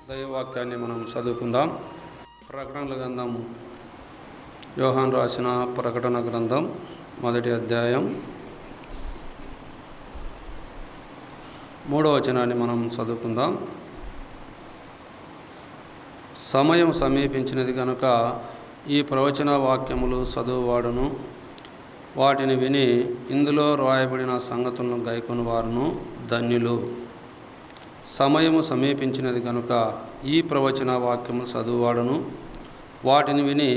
దైవవాక్యాన్ని మనం చదువుకుందాం. ప్రకటనల గ్రంథం, యోహాను రాసిన ప్రకటన గ్రంథం 1వ అధ్యాయం 3వ వచనాన్ని మనం చదువుకుందాం. సమయం సమీపించినది కనుక ఈ ప్రవచన వాక్యములు చదువువాడును వాటిని విని ఇందులో రాయబడిన సంగతులను గైకొని వారును ధన్యులు. సమయము సమీపించినది కనుక ఈ ప్రవచన వాక్యములు చదువువాడును వాటిని విని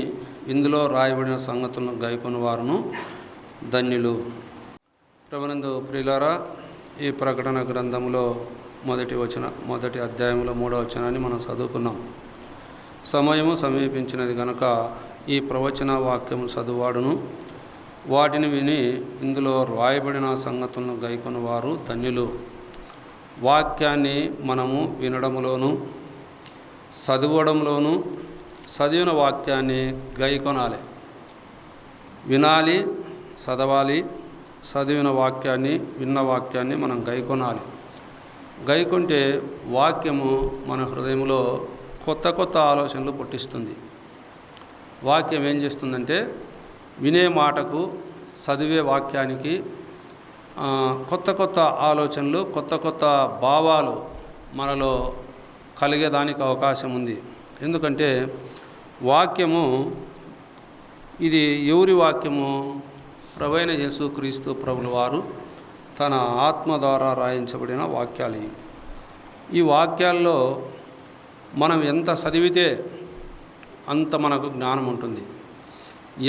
ఇందులో రాయబడిన సంగతులను గైకొని వారును ధన్యులు. ప్రభునందు ప్రియులారా, ఈ ప్రకటన గ్రంథంలో మొదటి అధ్యాయంలో 3వ వచనాన్ని మనం చదువుకున్నాం. సమయము సమీపించినది కనుక ఈ ప్రవచన వాక్యము చదువువాడును వాటిని విని ఇందులో రాయబడిన సంగతులను గైకొని వారు ధన్యులు. వాక్యాన్ని మనము వినడంలోను చదవడంలోను, చదివిన వాక్యాన్ని గైకొనాలి. వినాలి, చదవాలి. చదివిన వాక్యాన్ని, విన్న వాక్యాన్ని మనం గైకొనాలి. గైకొంటే వాక్యము మన హృదయంలో కొత్త కొత్త ఆలోచనలు పుట్టిస్తుంది. వాక్యం ఏం చేస్తుందంటే వినే మాటకు, చదివే వాక్యానికి కొత్త కొత్త ఆలోచనలు, కొత్త కొత్త భావాలు మనలో కలిగేదానికి అవకాశం ఉంది. ఎందుకంటే వాక్యము ఇది ఎవరి వాక్యము? ప్రభువైన యేసుక్రీస్తు ప్రభుల వారు తన ఆత్మ ద్వారా రాయించబడిన వాక్యాలు. ఈ వాక్యాల్లో మనం ఎంత చదివితే అంత మనకు జ్ఞానం ఉంటుంది,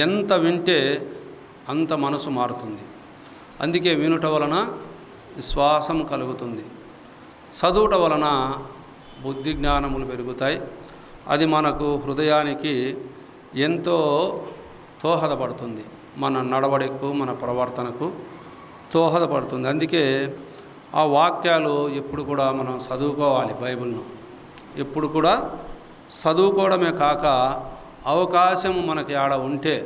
ఎంత వింటే అంత మనసు మారుతుంది. అందుకే వినుట వలన విశ్వాసం కలుగుతుంది, చదువుట వలన బుద్ధి జ్ఞానములు పెరుగుతాయి. అది మనకు హృదయానికి ఎంతో దోహదపడుతుంది, మన నడవడికు, మన ప్రవర్తనకు దోహదపడుతుంది. అందుకే ఆ వాక్యాలు ఎప్పుడు కూడా మనం చదువుకోవాలి. బైబిల్ను ఎప్పుడు కూడా చదువుకోవడమే కాక అవకాశం మనకి ఆడ ఉంటే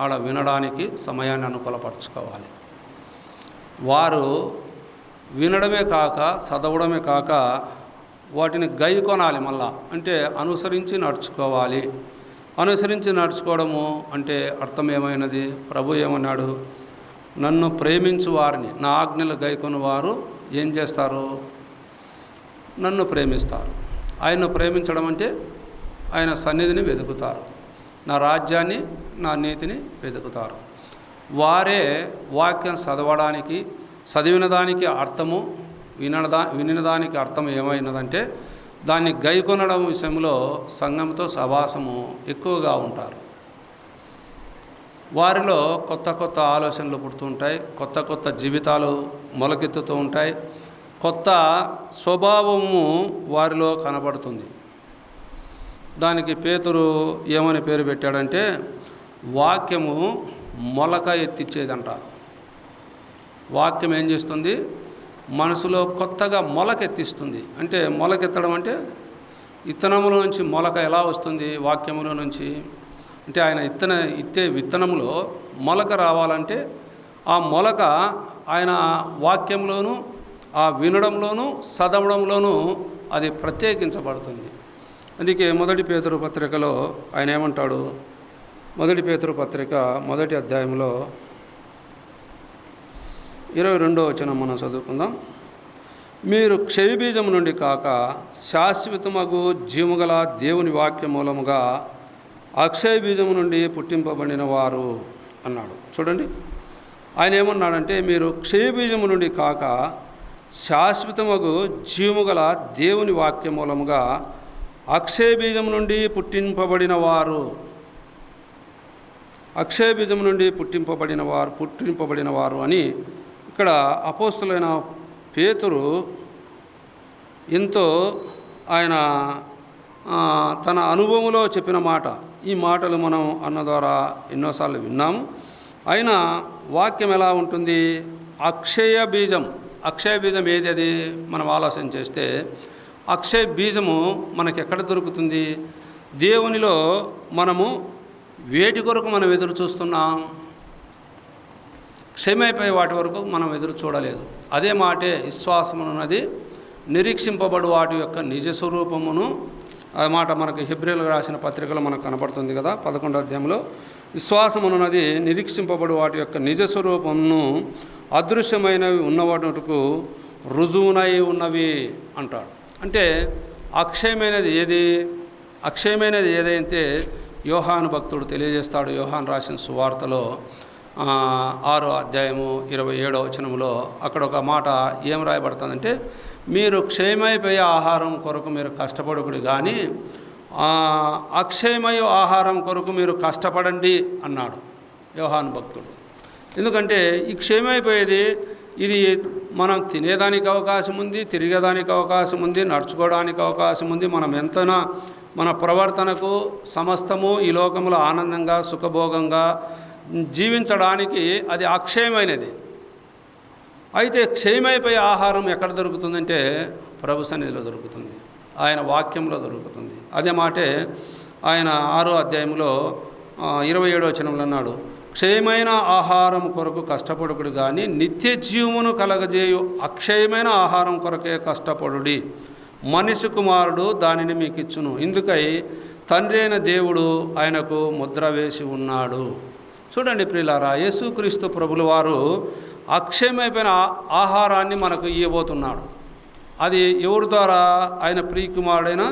ఆడ వినడానికి సమయాన్ని అనుకూలపరచుకోవాలి. వారు వినడమే కాక చదవడమే కాక వాటిని గైకొనాలి. మళ్ళా అంటే అనుసరించి నడుచుకోవాలి. అనుసరించి నడుచుకోవడము అంటే అర్థం ఏమైనది? ప్రభు ఏమన్నాడు? నన్ను ప్రేమించు వారిని, నా ఆజ్ఞలు గైకొని వారు ఏం చేస్తారు? నన్ను ప్రేమిస్తారు. ఆయన్ను ప్రేమించడం అంటే ఆయన సన్నిధిని వెతుకుతారు, నా రాజ్యాన్ని, నా నీతిని వెతుకుతారు. వారే వాక్యం చదవడానికి, చదివిన దానికి అర్థము, వినిన దానికి అర్థం ఏమైనదంటే దాన్ని గైకొనడం విషయంలో సంఘంతో సహవాసము ఎక్కువగా ఉంటారు. వారిలో కొత్త కొత్త ఆలోచనలు పుడుతుంటాయి, కొత్త కొత్త జీవితాలు మొలకెత్తుతూ ఉంటాయి, కొత్త స్వభావము వారిలో కనబడుతుంది. దానికి పేతురు ఏమని పేరు పెట్టాడంటే వాక్యము మొలక ఎత్తిచ్చేదంట. వాక్యం ఏం చేస్తుంది? మనసులో కొత్తగా మొలకెత్తిస్తుంది. అంటే మొలకెత్తడం అంటే విత్తనములో నుంచి మొలక ఎలా వస్తుంది? వాక్యములో నుంచి. అంటే ఆయన ఇత్తే విత్తనములో మొలక రావాలంటే ఆ మొలక ఆయన వాక్యంలోనూ, ఆ వినడంలోనూ, చదవడంలోనూ అది ప్రత్యేకించబడుతుంది. అందుకే 1 పేతురు పత్రికలో ఆయన ఏమంటాడు? 1 పేతురు పత్రిక 1వ అధ్యాయంలో 22వ వచనం మనం చదువుకుందాం. మీరు క్షయబీజము నుండి కాక శాశ్వతమగు జీవగల దేవుని వాక్య మూలముగా అక్షయ బీజము నుండి పుట్టింపబడిన వారు అన్నాడు. చూడండి, ఆయన ఏమన్నాడంటే మీరు క్షయబీజము నుండి కాక శాశ్వతమగు జీవగల దేవుని వాక్య మూలముగా అక్షయ బీజం నుండి పుట్టింపబడిన వారు, అక్షయ బీజం నుండి పుట్టింపబడిన వారు అని ఇక్కడ అపోస్తులైన పేతురు ఎంతో ఆయన తన అనుభవంలో చెప్పిన మాట. ఈ మాటలు మనం అన్న ద్వారా ఎన్నోసార్లు విన్నాము. అయినా వాక్యం ఎలా ఉంటుంది? అక్షయ బీజం. అక్షయ బీజం ఏది? అది మనం ఆలోచన చేస్తే అక్షయ బీజము మనకి ఎక్కడ దొరుకుతుంది? దేవునిలో మనము వేటి కొరకు మనం ఎదురు చూస్తున్నాం? క్షయమైపోయే వాటి వరకు మనం ఎదురు చూడలేదు. అదే మాటే విశ్వాసం అన్నది నిరీక్షింపబడు వాటి యొక్క నిజ స్వరూపమును, ఆ మాట మనకు హెబ్రీయులకు రాసిన పత్రికలో మనకు కనపడుతుంది కదా 11వ అధ్యాయంలో. విశ్వాసమున్నది నిరీక్షింపబడు వాటి యొక్క నిజ స్వరూపమును అదృశ్యమైనవి ఉన్నవాటుకు రుజువునై ఉన్నవి అంటాడు. అంటే అక్షయమైనది ఏదైతే యోహాను భక్తుడు తెలియజేస్తాడు. యోహాను రాసిన సువార్తలో 6వ అధ్యాయము 27వ వచనంలో అక్కడ ఒక మాట ఏం రాయబడుతుందంటే, మీరు క్షయమైపోయే ఆహారం కొరకు మీరు కష్టపడకుడి కానీ అక్షయమయ ఆహారం కొరకు మీరు కష్టపడండి అన్నాడు యోహాను భక్తుడు. ఎందుకంటే ఈ క్షయమైపోయేది ఇది మనం తినేదానికి అవకాశం ఉంది, తిరిగేదానికి అవకాశం ఉంది, నడుచుకోవడానికి అవకాశం ఉంది. మనం ఎంతైనా మన ప్రవర్తనకు సమస్తము ఈ లోకంలో ఆనందంగా సుఖభోగంగా జీవించడానికి అది అక్షయమైనది. అయితే క్షయమైపోయే ఆహారం ఎక్కడ దొరుకుతుందంటే ప్రభు సన్నిధిలో దొరుకుతుంది, ఆయన వాక్యంలో దొరుకుతుంది. అదే మాటే ఆయన 6వ అధ్యాయంలో 27వ వచనంలో అన్నాడు, క్షయమైన ఆహారం కొరకు కష్టపడుకుడు కానీ నిత్య జీవమును కలగజేయు అక్షయమైన ఆహారం కొరకే కష్టపడుడి, మనిషి కుమారుడు దానిని మీకు ఇచ్చును, ఇందుకై తండ్రి అయిన దేవుడు ఆయనకు ముద్ర వేసి ఉన్నాడు. చూడండి ప్రియులారా, యేసుక్రీస్తు ప్రభుల వారు అక్షయమైపోయిన ఆహారాన్ని మనకు ఇవ్వబోతున్నాడు. అది ఎవరి ద్వారా? ఆయన ప్రియకుమారుడైన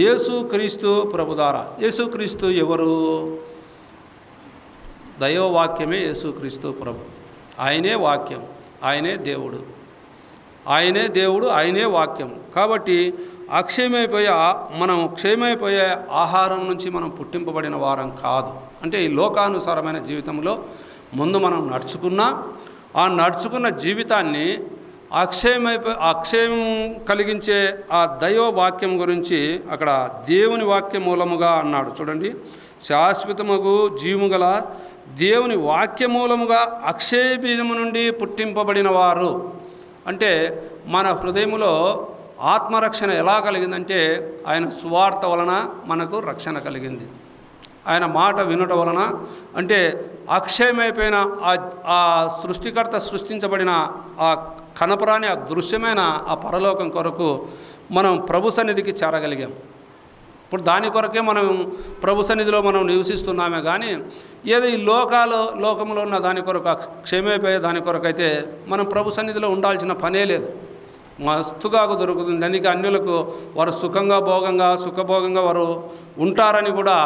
యేసుక్రీస్తు ప్రభు ద్వారా. యేసుక్రీస్తు ఎవరు? దైవవాక్యమే యేసుక్రీస్తు ప్రభు. ఆయనే వాక్యం, ఆయనే దేవుడు, ఆయనే వాక్యం. కాబట్టి మనం క్షయమైపోయే ఆహారం నుంచి మనం పుట్టింపబడిన వారం కాదు. అంటే ఈ లోకానుసారమైన జీవితంలో ముందు మనం నడుచుకున్న జీవితాన్ని అక్షయం కలిగించే ఆ దైవ వాక్యం గురించి అక్కడ దేవుని వాక్యం మూలముగా అన్నాడు. చూడండి, శాశ్వతముగు జీవము గల దేవుని వాక్య మూలముగా అక్షయ బీజము నుండి పుట్టింపబడిన వారు. అంటే మన హృదయములో ఆత్మరక్షణ ఎలా కలిగిందంటే ఆయన సువార్త వలన మనకు రక్షణ కలిగింది. ఆయన మాట వినుట వలన, అంటే అక్షయమైపోయిన ఆ సృష్టికర్త సృష్టించబడిన ఆ కనపరాని ఆ దృశ్యమైన ఆ పరలోకం కొరకు మనం ప్రభు సన్నిధికి చేరగలిగాం. ఇప్పుడు దాని కొరకే మనం ప్రభు సన్నిధిలో మనం నివసిస్తున్నామే కానీ ఏదో ఈ లోకంలో ఉన్న దాని కొరకు క్షయమైపోయే దాని కొరకు అయితే మనం ప్రభు సన్నిధిలో ఉండాల్సిన పనే లేదు. మస్తుగా దొరుకుతుంది. అందుకే అన్యులకు వారు సుఖభోగంగా వారు ఉంటారని కూడా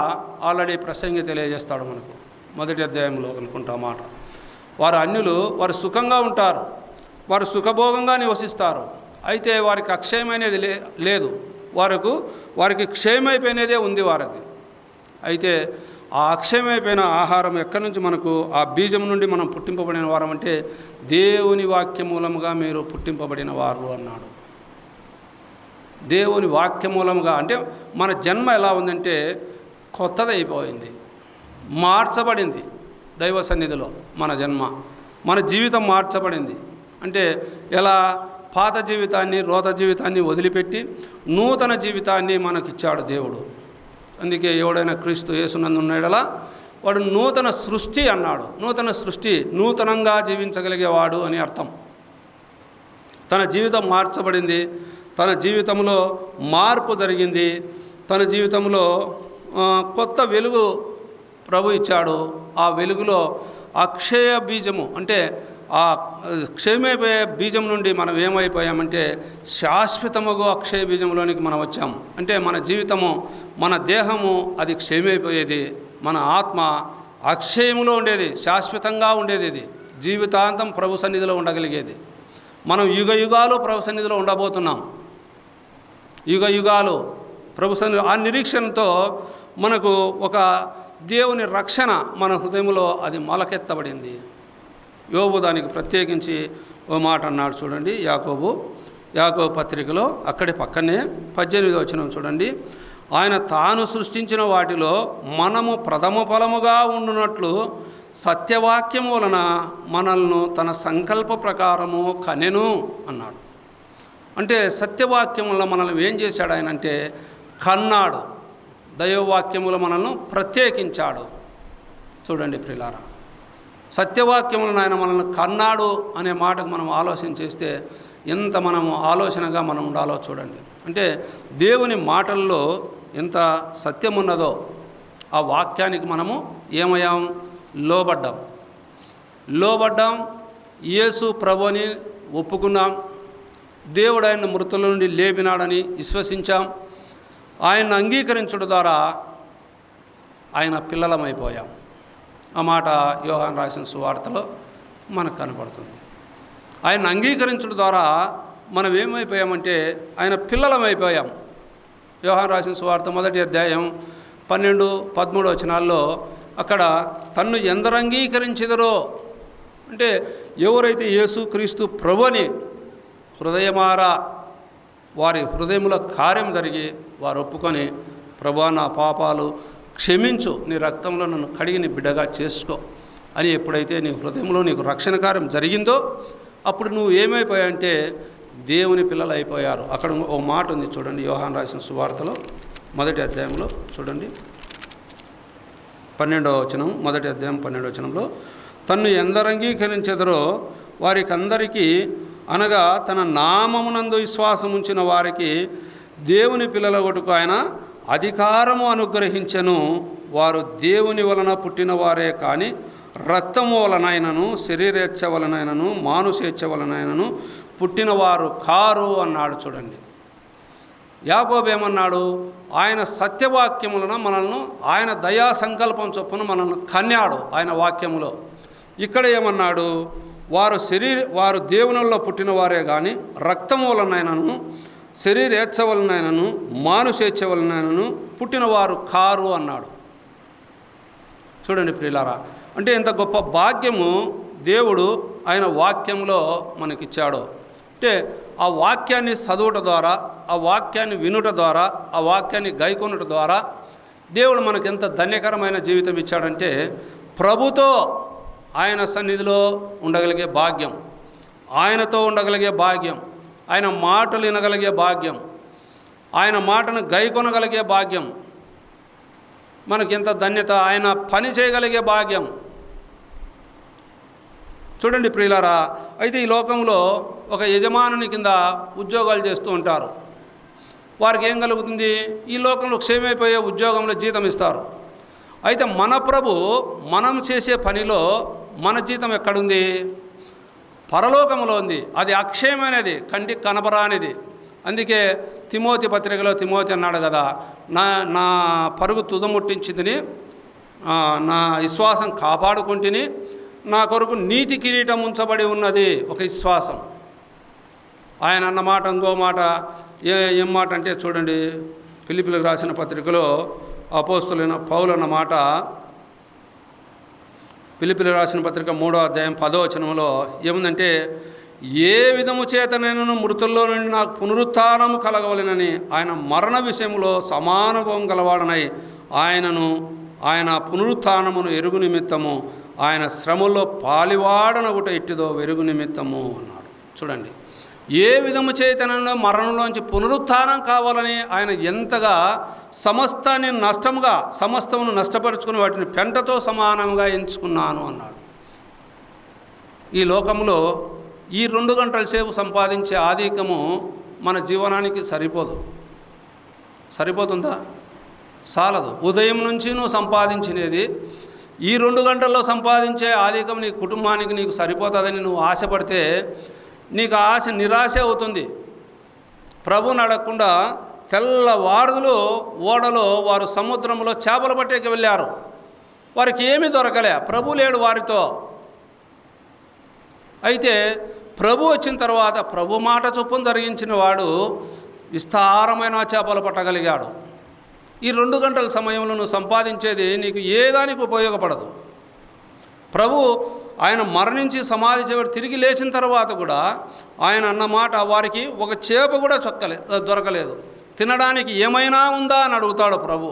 ఆల్రెడీ ప్రసంగి తెలియజేస్తాడు మనకు 1వ అధ్యాయంలో అనుకుంటా మాట. అన్యులు వారు సుఖంగా ఉంటారు, వారు సుఖభోగంగా నివసిస్తారు. అయితే వారికి అక్షయమైనది లేదు, వారికి క్షయమైపోయినదే ఉంది వారికి. అయితే ఆ అక్షయమైపోయిన ఆహారం ఎక్కడి నుంచి మనకు ఆ బీజం నుండి మనం పుట్టింపబడిన వారం అంటే దేవుని వాక్య మూలముగా మీరు పుట్టింపబడిన వారు అన్నాడు. దేవుని వాక్య మూలముగా అంటే మన జన్మ ఎలా ఉందంటే కొత్తదైపోయింది, మార్చబడింది దైవ సన్నిధిలో. మన జీవితం మార్చబడింది. అంటే ఎలా? పాత జీవితాన్ని రోత జీవితాన్ని వదిలిపెట్టి నూతన జీవితాన్ని మనకిచ్చాడు దేవుడు. అందుకే ఎవడైనా క్రీస్తు యేసునందు ఉన్నాడలా వాడు నూతన సృష్టి అన్నాడు. నూతన సృష్టి, నూతనంగా జీవించగలిగేవాడు అని అర్థం. తన జీవితం మార్చబడింది, తన జీవితంలో మార్పు జరిగింది, తన జీవితంలో కొత్త వెలుగు ప్రభు ఇచ్చాడు. ఆ వెలుగులో అక్షయ బీజము అంటే ఆ క్షయమైపోయే బీజం నుండి మనం ఏమైపోయామంటే శాశ్వతముగా అక్షయ బీజంలోనికి మనం వచ్చాము. అంటే మన జీవితము, మన దేహము అది క్షయమైపోయేది, మన ఆత్మ అక్షయములో ఉండేది, శాశ్వతంగా ఉండేది. ఇది జీవితాంతం ప్రభు సన్నిధిలో ఉండగలిగేది. మనం యుగాలు ప్రభు సన్నిధిలో ఉండబోతున్నాం. యుగాలు ప్రభు సన్నిధి. ఆ నిరీక్షణతో మనకు ఒక దేవుని రక్షణ మన హృదయంలో అది మొలకెత్తబడింది. యోబు దానికి ప్రత్యేకించి ఓ మాట అన్నాడు. చూడండి, యాకోబు పత్రికలో అక్కడి పక్కనే 18వ వచనం చూడండి. ఆయన తాను సృష్టించిన వాటిలో మనము ప్రథమ ఫలముగా ఉండునట్లు సత్యవాక్యం వలన మనల్ని తన సంకల్ప ప్రకారము కనెను అన్నాడు. అంటే సత్యవాక్యం వల్ల మనల్ని ఏం చేశాడు ఆయన అంటే కన్నాడు. దైవవాక్యములు మనల్ని ప్రత్యేకించాడు. చూడండి ప్రియులారా, సత్యవాక్యములను ఆయన మనల్ని కన్నాడు అనే మాటకు మనం ఆలోచన చేస్తే ఎంత మనము ఆలోచనగా మనం ఉండాలో చూడండి. అంటే దేవుని మాటల్లో ఎంత సత్యం ఉన్నదో ఆ వాక్యానికి మనము ఏమయ్యాం? లోబడ్డాం. యేసు ప్రభుని ఒప్పుకున్నాం. దేవుడు ఆయన మృతుల నుండి లేపినాడని విశ్వసించాం. ఆయన్ని అంగీకరించడం ద్వారా ఆయన పిల్లలమైపోయాం. ఆ మాట యోహాను రాసిన సువార్తలో మనకు కనపడుతుంది. ఆయన అంగీకరించడం ద్వారా మనం ఏమైపోయామంటే ఆయన పిల్లలమైపోయాం. యోహాను రాసిన సువార్త 1వ అధ్యాయం 12-13 వచనాల్లో అక్కడ తన్ను ఎందరు అంగీకరించెదరో అంటే ఎవరైతే యేసుక్రీస్తు ప్రభుని హృదయమారా వారి హృదయముల కార్యం జరిగి వారు ఒప్పుకొని, ప్రభువా నా పాపాలు క్షమించు, నీ రక్తంలో నన్ను కడిగి నీ బిడ్డగా చేసుకో అని ఎప్పుడైతే నీ హృదయంలో నీకు రక్షణ కార్యం జరిగిందో అప్పుడు నువ్వు ఏమైపోయావంటే దేవుని పిల్లలు అయిపోయారు. అక్కడ ఓ మాట ఉంది చూడండి, యోహాను రాసిన సువార్తలో 1వ అధ్యాయంలో చూడండి 12వ వచనం, 1వ అధ్యాయం 12వ వచనంలో, తన్ను ఎందరు అంగీకరించెదరో వారికందరికీ అనగా తన నామమునందు విశ్వాసం ఉంచిన వారికి దేవుని పిల్లల కొట్టుకు ఆయన అధికారము అనుగ్రహించెను. వారు దేవుని వలన పుట్టిన వారే కానీ రక్తము వలనైనను శరీరేచ్ఛ వలనైనను మానుషేచ్ఛ వలనైనను పుట్టినవారు కారు అన్నాడు. చూడండి, యాకోబు ఏమన్నాడు? ఆయన సత్యవాక్యములను మనల్ని ఆయన దయా సంకల్పం చొప్పున మనల్ని కన్యాడు ఆయన వాక్యములో. ఇక్కడ ఏమన్నాడు? వారు దేవునిలో పుట్టిన వారే కానీ రక్తము వలనైనను శరీరేచ్ఛ వలనైనను మానుషేచ్ఛ వలనైనను పుట్టినవారు కారు అన్నాడు. చూడండి ప్రియులారా, అంటే ఎంత గొప్ప భాగ్యము దేవుడు ఆయన వాక్యంలో మనకిచ్చాడో. అంటే ఆ వాక్యాన్ని చదువుట ద్వారా, ఆ వాక్యాన్ని వినుట ద్వారా, ఆ వాక్యాన్ని గైకొనుట ద్వారా దేవుడు మనకు ఎంత ధన్యకరమైన జీవితం ఇచ్చాడంటే ప్రభుతో ఆయన సన్నిధిలో ఉండగలిగే భాగ్యం, ఆయనతో ఉండగలిగే భాగ్యం, ఆయన మాటలు వినగలిగే భాగ్యం, ఆయన మాటను గైకొనగలిగే భాగ్యం, మనకెంత ధన్యత, ఆయన పని చేయగలిగే భాగ్యం. చూడండి ప్రియులారా, అయితే ఈ లోకంలో ఒక యజమానుని కింద ఉద్యోగాలు చేస్తూ ఉంటారు. వారికి ఏం కలుగుతుంది? ఈ లోకంలో క్షేమైపోయే ఉద్యోగంలో జీతం ఇస్తారు. అయితే మన ప్రభు మనం చేసే పనిలో మన జీతం ఎక్కడుంది? పరలోకంలో ఉంది. అది అక్షయమైనది, కంటికి కనపరానిది. అందుకే తిమోతి పత్రికలో తిమోతి అన్నాడు కదా, నా పరుగు తుదముట్టించింది, నా విశ్వాసం కాపాడుకుంటుని, నా కొరకు నీతి కిరీటం ఉంచబడి ఉన్నది. ఒక విశ్వాసం. ఆయన అన్న మాట ఇంకో మాట ఏం మాట అంటే చూడండి, ఫిలిప్పీలకు రాసిన పత్రికలో అపోస్తలుడైన పౌలు అన్న మాట, ఫిలిప్పీలకు రాసిన పత్రిక 3వ అధ్యాయం 10వ వచనంలో ఏముందంటే, ఏ విధము చేతనైనను మృతుల్లో నుండి నాకు పునరుత్థానము కలగవలెనని ఆయన మరణ విషయంలో సమానుభవం గలవాడనై ఆయన పునరుత్థానమును ఎరుగు నిమిత్తము ఆయన శ్రమల్లో పాలివాడనగుట ఇట్టిదో వెరుగు నిమిత్తము అన్నాడు. చూడండి, ఏ విధము చేతనైనా మరణంలోంచి పునరుత్థానం కావాలని ఆయన ఎంతగా సమస్తమును నష్టపరుచుకుని వాటిని పెంటతో సమానంగా ఎంచుకున్నాను అన్నాడు. ఈ లోకంలో ఈ 2 గంటల సేపు సంపాదించే ఆధిక్యము మన జీవనానికి సరిపోతుందా? చాలదు. ఉదయం నుంచి నువ్వు సంపాదించినది ఈ 2 గంటల్లో సంపాదించే ఆధిక్యం నీ కుటుంబానికి నీకు సరిపోతుందని నువ్వు ఆశపడితే నీకు ఆశ నిరాశ అవుతుంది. ప్రభువుని అడగకుండా తెల్లవారులు ఓడలో వారు సముద్రంలో చేపలు పట్టేకి వెళ్ళారు. వారికి ఏమీ దొరకలే, ప్రభు లేడు వారితో. అయితే ప్రభు వచ్చిన తర్వాత ప్రభు మాట చొప్పున జరిగించిన వాడు విస్తారమైన చేపలు పట్టగలిగాడు. ఈ 2 గంటల సమయంలో నువ్వు సంపాదించేది నీకు ఏ దానికి ఉపయోగపడదు. ప్రభు ఆయన మరణించి సమాధి చేయబడి తిరిగి లేచిన తర్వాత కూడా ఆయన అన్నమాట వారికి ఒక చేప కూడా దొరకలేదు. తినడానికి ఏమైనా ఉందా అని అడుగుతాడు ప్రభు.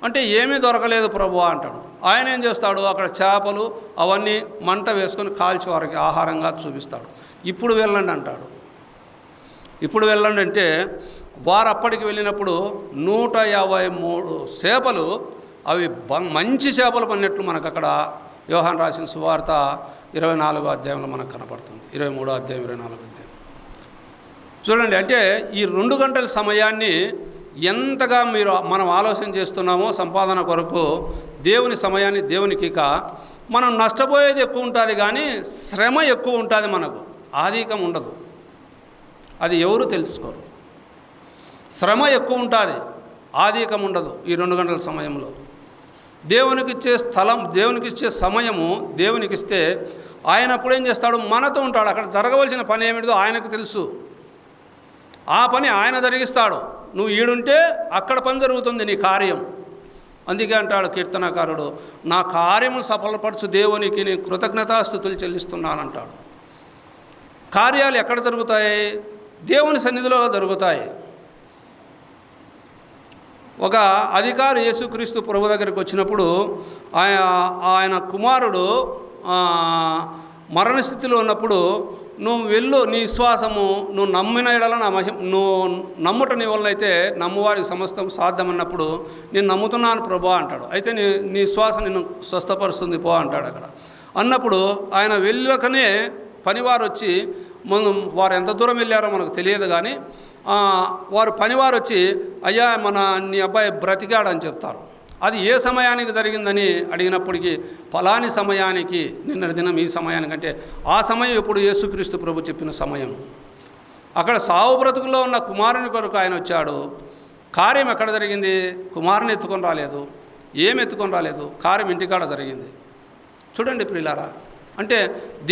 అంటే ఏమీ దొరకలేదు ప్రభు అంటాడు. ఆయన ఏం చేస్తాడు? అక్కడ చేపలు అవన్నీ మంట వేసుకొని కాల్చి వారికి ఆహారంగా చూపిస్తాడు. ఇప్పుడు వెళ్ళండి అంటాడు. ఇప్పుడు వెళ్ళండి అంటే వారు అప్పటికి వెళ్ళినప్పుడు 153 చేపలు, అవి మంచి చేపలు పడినట్లు మనకు అక్కడ యోహాను రాసిన సువార్త 24వ అధ్యాయంలో మనకు కనపడుతుంది. 23వ అధ్యాయం 24వ అధ్యాయం చూడండి, అంటే ఈ 2 గంటల సమయాన్ని ఎంతగా మనం ఆలోచన చేస్తున్నామో సంపాదన కొరకు దేవుని సమయాన్ని దేవునికి ఇక మనం నష్టపోయేది ఎక్కువ ఉంటుంది, కానీ శ్రమ ఎక్కువ ఉంటుంది, మనకు ఆధికం ఉండదు. అది ఎవరు తెలుసుకోరు. శ్రమ ఎక్కువ ఉంటుంది, ఆధికం ఉండదు. ఈ 2 గంటల సమయంలో దేవునికిచ్చే స్థలం, దేవునికిచ్చే సమయము దేవునికిస్తే ఆయన అప్పుడు ఏం చేస్తాడు? మనతో ఉంటాడు. అక్కడ జరగవలసిన పని ఏమిటో ఆయనకు తెలుసు. ఆ పని ఆయన జరిగిస్తాడు. నువ్వు ఈడుంటే అక్కడ పని జరుగుతుంది, నీ కార్యం. అందుకే అంటాడు కీర్తనకారుడు, నా కార్యము సఫలపరచు దేవునికి నేను కృతజ్ఞతాస్తుతులు చెల్లిస్తున్నానంటాడు. కార్యాలు ఎక్కడ జరుగుతాయి? దేవుని సన్నిధిలో జరుగుతాయి. ఒక అధికారి యేసుక్రీస్తు ప్రభు దగ్గరికి వచ్చినప్పుడు ఆయన కుమారుడు మరణస్థితిలో ఉన్నప్పుడు, నువ్వు వెళ్ళు, నీ విశ్వాసము నువ్వు నమ్మిన ఎడల నా నువ్వు నమ్ముట నీ వలన అయితే నమ్మువారికి సమస్తం సాధ్యమన్నప్పుడు, నేను నమ్ముతున్నాను ప్రభా అంటాడు. అయితే నీ విశ్వాసం నిన్ను స్వస్థపరుస్తుంది పో అంటాడు. అక్కడ అన్నప్పుడు ఆయన వెళ్ళకనే పనివారు వచ్చి, వారు ఎంత దూరం వెళ్ళారో మనకు తెలియదు, కానీ వారు పనివారు వచ్చి, అయ్యా నీ అబ్బాయి బ్రతికాడని చెప్తారు. అది ఏ సమయానికి జరిగిందని అడిగినప్పటికీ, ఫలాని సమయానికి, నిన్న దినం ఈ సమయానికంటే ఆ సమయం ఎప్పుడు? యేసుక్రీస్తు ప్రభు చెప్పిన సమయం. అక్కడ సావు బ్రతుకుల్లో ఉన్న కుమారుని కొరకు ఆయన వచ్చాడు. కార్యం ఎక్కడ జరిగింది? కుమారుని ఎత్తుకొని రాలేదు, ఏం ఎత్తుకొని రాలేదు, కార్యం ఇంటికాడ జరిగింది. చూడండి ప్రియులారా, అంటే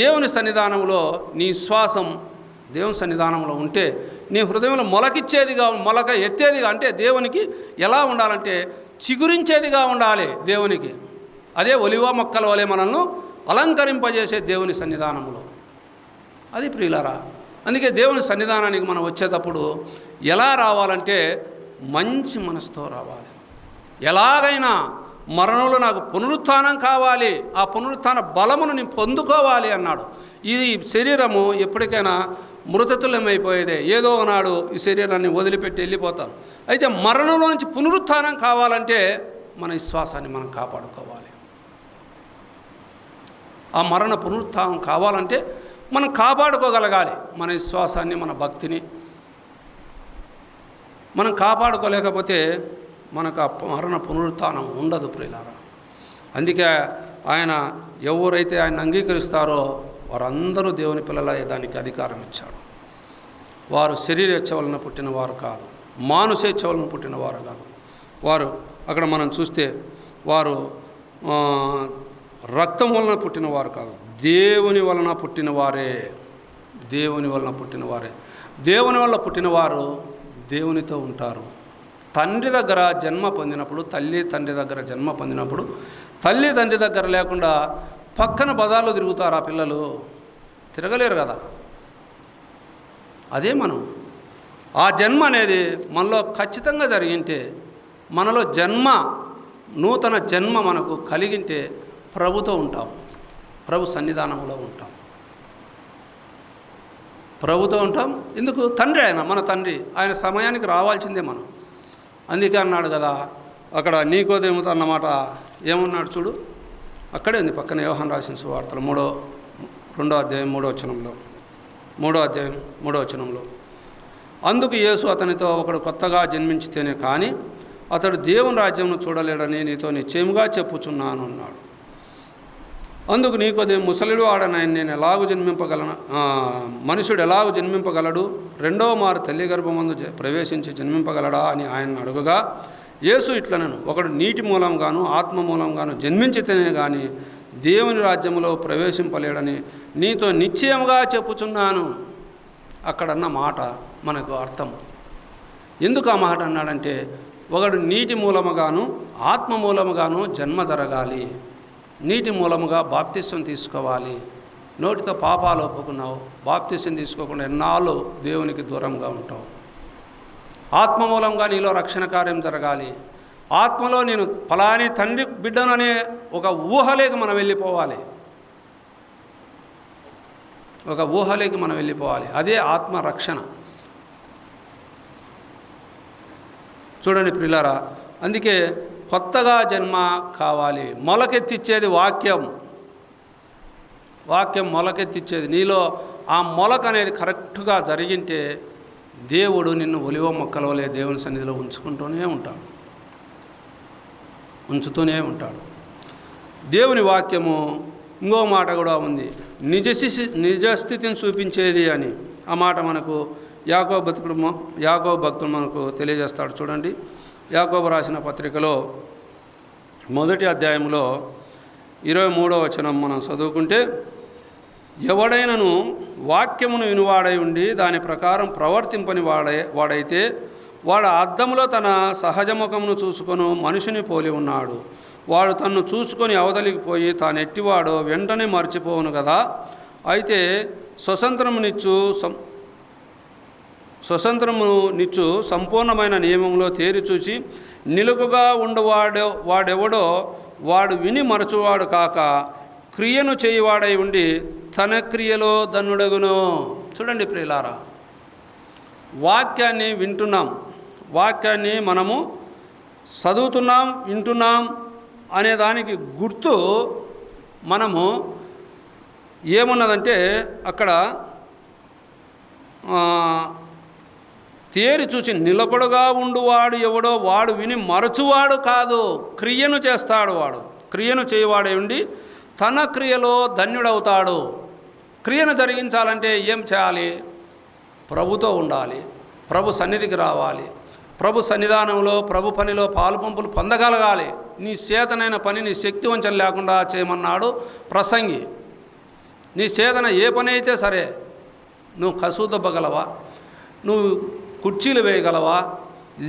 దేవుని సన్నిధానంలో నీ విశ్వాసం దేవుని సన్నిధానంలో ఉంటే నీ హృదయంలో మొలక ఎత్తేదిగా, అంటే దేవునికి ఎలా ఉండాలంటే చిగురించేదిగా ఉండాలి దేవునికి. అదే ఒలివ మొక్కల వలె మనల్ని అలంకరింపజేసే దేవుని సన్నిధానంలో. అది ప్రియులారా, అందుకే దేవుని సన్నిధానానికి మనం వచ్చేటప్పుడు ఎలా రావాలంటే మంచి మనసుతో రావాలి. ఎలాగైనా మరణంలో నాకు పునరుత్థానం కావాలి, ఆ పునరుత్థాన బలమును నేను పొందుకోవాలి అన్నాడు. ఈ శరీరము ఎప్పటికైనా మృతతుల్యమైపోయేదే. ఏదో నాడు ఈ శరీరాన్ని వదిలిపెట్టి వెళ్ళిపోతాం. అయితే మరణంలోంచి పునరుత్థానం కావాలంటే మన విశ్వాసాన్ని మనం కాపాడుకోవాలి. ఆ మరణ పునరుత్థానం కావాలంటే మనం కాపాడుకోగలగాలి. మన విశ్వాసాన్ని, మన భక్తిని మనం కాపాడుకోలేకపోతే మనకు ఆ మరణ పునరుత్థానం ఉండదు ప్రియులారా. అందుకే ఆయన ఎవరైతే ఆయన అంగీకరిస్తారో వారందరూ దేవుని పిల్లలయ్యే దానికి అధికారం ఇచ్చాడు. వారు శరీరేచ్ఛ వలన పుట్టిన వారు కాదు, మానుషేచ్ఛ వలన పుట్టిన వారు కాదు. వారు అక్కడ మనం చూస్తే వారు రక్తం వలన పుట్టిన వారు కాదు, దేవుని వలన పుట్టిన వారే. దేవుని వలన పుట్టిన వారే. దేవుని వల్ల పుట్టినవారు దేవునితో ఉంటారు. తండ్రి దగ్గర జన్మ పొందినప్పుడు, తల్లి తండ్రి దగ్గర జన్మ పొందినప్పుడు, తల్లి తండ్రి దగ్గర లేకుండా పక్కన బజార్లో తిరుగుతారు ఆ పిల్లలు, తిరగలేరు కదా. అదే మనం ఆ జన్మ అనేది మనలో ఖచ్చితంగా జరిగింటే, మనలో నూతన జన్మ మనకు కలిగింటే ప్రభుతో ఉంటాం, ప్రభు సన్నిధానంలో ఉంటాం, ప్రభుతో ఉంటాం. ఎందుకు? తండ్రి ఆయన, మన తండ్రి, ఆయన సమయానికి రావాల్సిందే మనం. అందుకే అన్నాడు కదా అక్కడ నీకోదేముతో అన్నమాట. ఏమన్నాడు చూడు, అక్కడే ఉంది పక్కన యోహాను రాసిన సువార్తలు 2వ అధ్యాయం 3వ వచనంలో. అందుకు యేసు అతనితో, ఒకడు కొత్తగా జన్మించితేనే కానీ అతడు దేవుని రాజ్యంను చూడలేడని నీతో నిశ్చయముగా చెప్పుచున్నాను అన్నాడు. అందుకు నీకోదేము, ముసలిడు ఆడనని నేను ఎలాగూ జన్మింపగలను, మనుషుడు ఎలాగూ జన్మింపగలడు, రెండవ మారు తల్లి గర్భమందు ప్రవేశించి జన్మింపగలడా అని ఆయన అడుగగా, యేసు ఇట్లనను, ఒకడు నీటి మూలంగాను ఆత్మ మూలంగాను జన్మించితేనే కానీ దేవుని రాజ్యంలో ప్రవేశింపలేడని నీతో నిశ్చయముగా చెప్పుచున్నాను. అక్కడన్న మాట మనకు అర్థం. ఎందుకు ఆ మాట అన్నాడంటే, ఒకడు నీటి మూలముగాను ఆత్మ మూలముగాను జన్మ జరగాలి. నీటి మూలముగా బాప్తిసం తీసుకోవాలి. నోటితో పాపాలు ఒప్పుకున్నావు, బాప్తిసం తీసుకోకుండా ఎన్నాళ్ళు దేవునికి దూరంగా ఉంటావు. ఆత్మ మూలంగా నీలో రక్షణ కార్యం జరగాలి. ఆత్మలో నేను ఫలాని తండ్రి బిడ్డననే ఒక ఊహలోకి మనం వెళ్ళిపోవాలి. అదే ఆత్మ రక్షణ. చూడండి ప్రియులారా, అందుకే కొత్తగా జన్మ కావాలి. మొలకెత్తిచ్చేది వాక్యం మొలకెత్తిచ్చేది. నీలో ఆ మొలక అనేది కరెక్ట్గా జరిగింటే దేవుడు నిన్ను ఒలివ మొక్కల వలె దేవుని సన్నిధిలో ఉంచుతూనే ఉంటాడు. దేవుని వాక్యము ఇంకో మాట కూడా ఉంది, నిజస్థితిని చూపించేది అని. ఆ మాట మనకు యాకోబు భక్తుడు మనకు తెలియజేస్తాడు. చూడండి, యాకోబు రాసిన పత్రికలో 1వ అధ్యాయంలో 23వ వచనం మనం చదువుకుంటే, ఎవడైనను వాక్యమును వినువాడై ఉండి దాని ప్రకారం ప్రవర్తింపని వాడైతే వాడు అద్దములో తన సహజముఖమును చూసుకొని మనిషిని పోలి ఉన్నాడు. వాడు తన్ను చూసుకొని అవతలికి పోయి తాను ఎట్టివాడో వెంటనే మర్చిపోవును కదా. అయితే స్వతంత్రమునిచ్చు సంపూర్ణమైన నియమంలో తేరి చూచి నిలుగుగా వాడెవడో వాడు విని మరచువాడు కాక క్రియను చేయువాడై ఉండి తన క్రియలో ధన్యుడగును. చూడండి ప్రియులారా, వాక్యాన్ని వింటున్నాం, వాక్యాన్ని మనము చదువుతున్నాం, వింటున్నాం అనే దానికి గుర్తు మనము ఏమున్నదంటే అక్కడ తేరి చూసి నిలకడగా ఉండువాడు ఎవడో వాడు విని మరచువాడు కాదు, క్రియను చేస్తాడు. వాడు క్రియను చేయవాడే ఉండి తన క్రియలో ధన్యుడవుతాడు. క్రియను జరిగించాలంటే ఏం చేయాలి? ప్రభుతో ఉండాలి, ప్రభు సన్నిధికి రావాలి, ప్రభు సన్నిధానంలో ప్రభు పనిలో పాలుపంపులు పొందగలగాలి. నీ చేతనైన పని నీ శక్తి వంచన లేకుండా చేయమన్నాడు ప్రసంగి. నీ చేతన ఏ పని అయితే సరే, నువ్వు కసువు దొబ్బగలవా, నువ్వు కుర్చీలు వేయగలవా,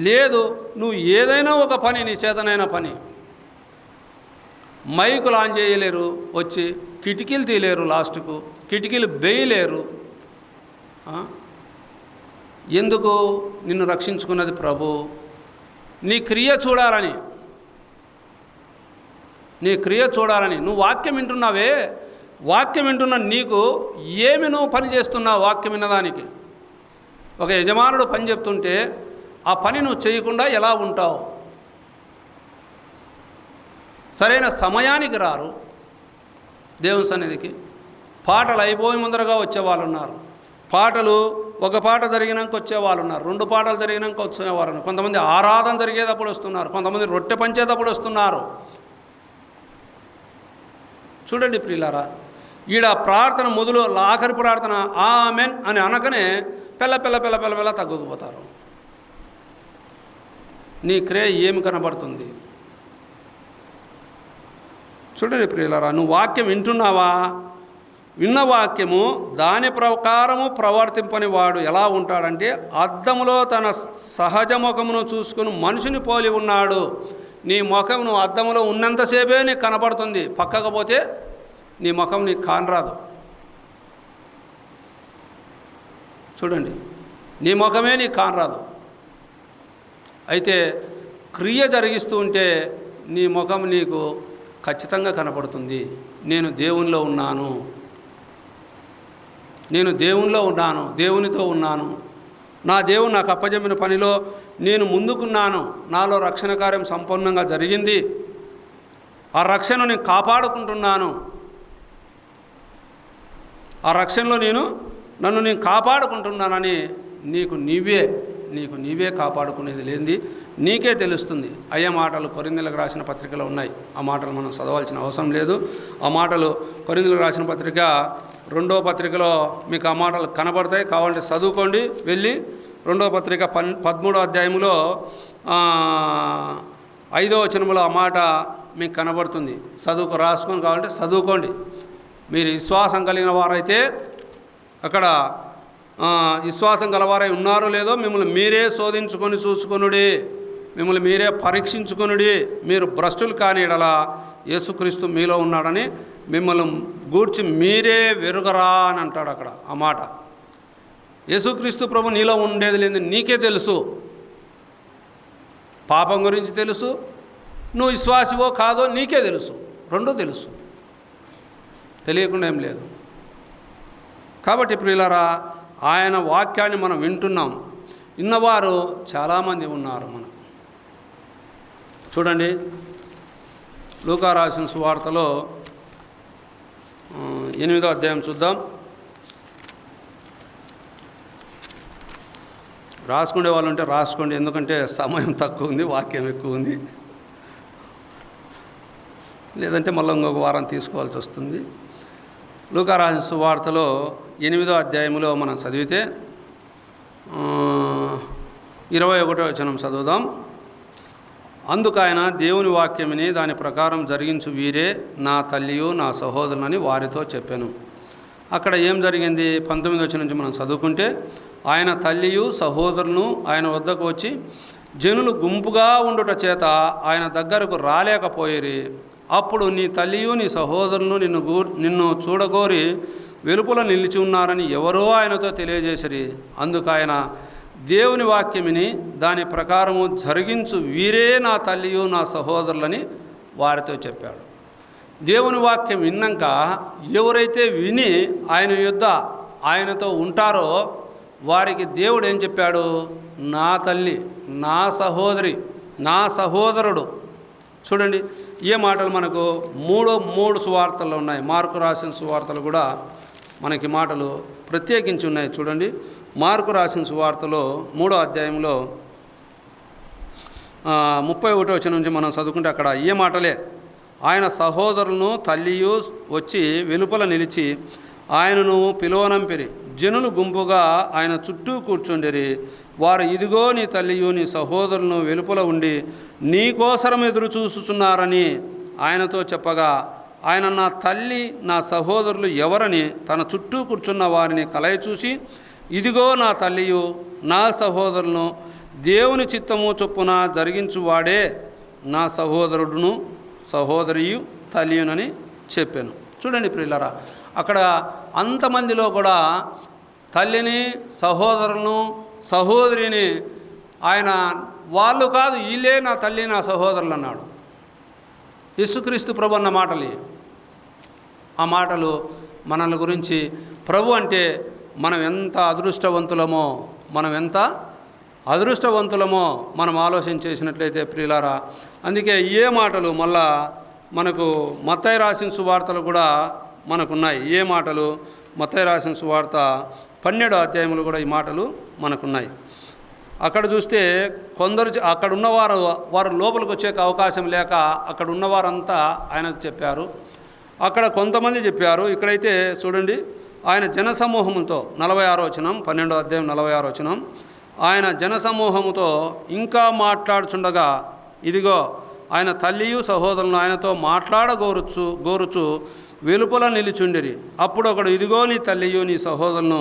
లేదు నువ్వు ఏదైనా ఒక పని, నీ చేతనైన పని. మైకులు ఆన్ చేయలేరు, వచ్చి కిటికీలు తీయలేరు, లాస్ట్కు కిటికీలు వేయలేరు. ఎందుకు? నిన్ను రక్షించుకున్నది ప్రభు. నీ క్రియ చూడాలని, నీ క్రియ చూడాలని. నువ్వు వాక్యం వింటున్నావే, వాక్యం వింటున్న నీకు ఏమి నువ్వు పని చేస్తున్నావు? వాక్యం విన్నదానికి. ఒక యజమానుడు పని చెప్తుంటే ఆ పని నువ్వు చేయకుండా ఎలా ఉంటావు? సరైన సమయానికి రారు దేవుని సన్నిధికి. పాటలు అయిపోయి ముందరగా వచ్చేవాళ్ళు ఉన్నారు, పాటలు ఒక పాట జరిగినాక వచ్చేవాళ్ళు ఉన్నారు, 2 పాటలు జరిగినాక వచ్చేవాళ్ళు ఉన్నారు. కొంతమంది ఆరాధన జరిగేటప్పుడు వస్తున్నారు, కొంతమంది రొట్టె పంచేటప్పుడు వస్తున్నారు. చూడండి ప్రియులారా, ఈడ ప్రార్థన మొదలు ఆఖరి ప్రార్థన ఆమెన్ అని అనకనే పెళ్ళ తగ్గుకుపోతారు. నీ క్రియ ఏమి కనబడుతుంది? చూడండి ప్రియులారా, నువ్వు వాక్యం వింటున్నావా? విన్న వాక్యము దాని ప్రకారము ప్రవర్తింపని వాడు ఎలా ఉంటాడంటే అద్దములో తన సహజ ముఖమును చూసుకుని మనిషిని పోలి ఉన్నాడు. నీ ముఖం నువ్వు అద్దములో ఉన్నంతసేపే నీకు కనబడుతుంది, పక్కకపోతే నీ ముఖం నీకు కానరాదు. చూడండి, నీ ముఖమే నీకు కానరాదు. అయితే క్రియ జరిగిస్తూ ఉంటే నీ ముఖం నీకు ఖచ్చితంగా కనపడుతుంది. నేను దేవునిలో ఉన్నాను, నేను దేవునిలో ఉన్నాను, దేవునితో ఉన్నాను, నా దేవుడు నాకు అప్పజెప్పిన పనిలో నేను ముందుకున్నాను, నాలో రక్షణ కార్యం సంపూర్ణంగా జరిగింది, ఆ రక్షణను నేను కాపాడుకుంటున్నాను, ఆ రక్షణలో నన్ను నేను కాపాడుకుంటున్నానని నీకు నీవే కాపాడుకునేది లేనిది నీకే తెలుస్తుంది. అయ్యే మాటలు కొరింథీయులకు రాసిన పత్రికలో ఉన్నాయి. ఆ మాటలు మనం చదవాల్సిన అవసరం లేదు. ఆ మాటలు కొరింథీయులకు రాసిన పత్రిక 2వ పత్రికలో మీకు ఆ మాటలు కనబడతాయి. కావాలంటే చదువుకోండి, వెళ్ళి 2వ పత్రిక 13వ అధ్యాయంలో 5వ వచనంలో ఆ మాట మీకు కనబడుతుంది. రాసుకొని కావాలంటే చదువుకోండి. మీరు విశ్వాసం కలిగిన వారైతే అక్కడ విశ్వాసం గలవారై ఉన్నారో లేదో మిమ్మల్ని మీరే శోధించుకొని చూసుకొనుడి, మిమ్మల్ని మీరే పరీక్షించుకొనుడి. మీరు భ్రష్టులు కాని ఎడలా యేసుక్రీస్తు మీలో ఉన్నాడని మిమ్మల్ని గూర్చి మీరే వెరుగరా అని అంటాడు అక్కడ. ఆ మాట యేసుక్రీస్తు ప్రభు నీలో ఉండేది లేదు నీకే తెలుసు. పాపం గురించి తెలుసు, నువ్వు విశ్వాసివో కాదో నీకే తెలుసు, రెండూ తెలుసు, తెలియకుండా ఏం లేదు. కాబట్టి ప్రియులారా, ఆయన వాక్యాన్ని మనం వింటున్నాం. విన్నవారు చాలామంది ఉన్నారు మనకు. చూడండి, లూకా రాసిన సువార్తలో 8వ అధ్యాయం చూద్దాం. రాసుకునే వాళ్ళు ఉంటే రాసుకోండి, ఎందుకంటే సమయం తక్కువ ఉంది, వాక్యం ఎక్కువ ఉంది. లేదంటే మళ్ళీ ఇంకొక వారం తీసుకోవాల్సి వస్తుంది. లూకా రాసిన సువార్తలో 8వ అధ్యాయంలో మనం చదివితే 21వ వచనం చదువుదాం. అందుకు ఆయన దేవుని వాక్యమిని దాని ప్రకారం జరిగించు వీరే నా తల్లియు నా సహోదరులని వారితో చెప్పాను. అక్కడ ఏం జరిగింది? 19వ వచనం నుంచి మనం చదువుకుంటే, ఆయన తల్లియు సహోదరులను ఆయన వద్దకు వచ్చి జనులు గుంపుగా ఉండుట చేత ఆయన దగ్గరకు రాలేకపోయిరి. అప్పుడు నీ తల్లియు నీ సహోదరులను నిన్ను చూడగోరి వెలుపల నిలిచి ఉన్నారని ఎవరో ఆయనతో తెలియజేసిరి. అందుకు ఆయన దేవుని వాక్యమిని దాని ప్రకారము జరిగించు వీరే నా తల్లియు నా సహోదరులని వారితో చెప్పాడు. దేవుని వాక్యం విన్నాక ఎవరైతే విని ఆయన యుద్ధ ఆయనతో ఉంటారో వారికి దేవుడు ఏం చెప్పాడు? నా తల్లి, నా సహోదరి, నా సహోదరుడు. చూడండి, ఏ మాటలు మనకు మూడు సువార్తల్లో ఉన్నాయి. మార్కు రాసిన సువార్తలు కూడా మనకి మాటలు ప్రత్యేకించి ఉన్నాయి. చూడండి, మార్కు రాసిన సువార్తలో 3వ అధ్యాయంలో 31వ వచనం నుంచి మనం చదువుకుంటే అక్కడ ఏ మాటలే, ఆయన సహోదరులను తల్లియు వచ్చి వెలుపల నిలిచి ఆయనను పిలువనంపిరి. జనులు గుంపుగా ఆయన చుట్టూ కూర్చుండిరి. వారు ఇదిగో నీ తల్లియు నీ సహోదరులను వెలుపల ఉండి నీకోసరం ఎదురు చూస్తున్నారని ఆయనతో చెప్పగా, ఆయన నా తల్లి నా సహోదరులు ఎవరని తన చుట్టూ కూర్చున్న వారిని కలయి చూసి, ఇదిగో నా తల్లియు నా సహోదరులను దేవుని చిత్తము చొప్పున జరిగించువాడే నా సహోదరుడును సహోదరియు తల్లియునని చెప్పాను. చూడండి ప్రియులారా, అక్కడ అంతమందిలో కూడా తల్లిని సహోదరులను సహోదరిని ఆయన వాళ్ళు కాదు, వీళ్ళే నా తల్లి నా సహోదరులు అన్నాడు. యేసుక్రీస్తు ప్రభు అన్న మాటలు, ఆ మాటలు మనల గురించి. ప్రభు అంటే మనం ఎంత అదృష్టవంతులమో మనం ఆలోచన చేసినట్లయితే ప్రియులారా. అందుకే ఏ మాటలు మళ్ళా మనకు మత్తయి రాసిన సువార్తలు కూడా మనకున్నాయి. ఏ మాటలు? మత్తయి రాసిన సువార్త 12వ అధ్యాయంలో కూడా ఈ మాటలు మనకున్నాయి. అక్కడ చూస్తే కొందరు అక్కడ ఉన్నవారు లోపలికి వచ్చే అవకాశం లేక అక్కడ ఉన్నవారంతా ఆయనకు చెప్పారు. అక్కడ కొంతమంది చెప్పారు. ఇక్కడైతే చూడండి, ఆయన జనసమూహంతో 46వ వచనం 12వ అధ్యాయం 46వ వచనం, ఆయన జనసమూహముతో ఇంకా మాట్లాడుచుండగా ఇదిగో ఆయన తల్లియు సహోదరులను ఆయనతో గోరుచు వెలుపల నిలిచుండిరి. అప్పుడు ఒకడు, ఇదిగో నీ తల్లియు నీ సహోదరులను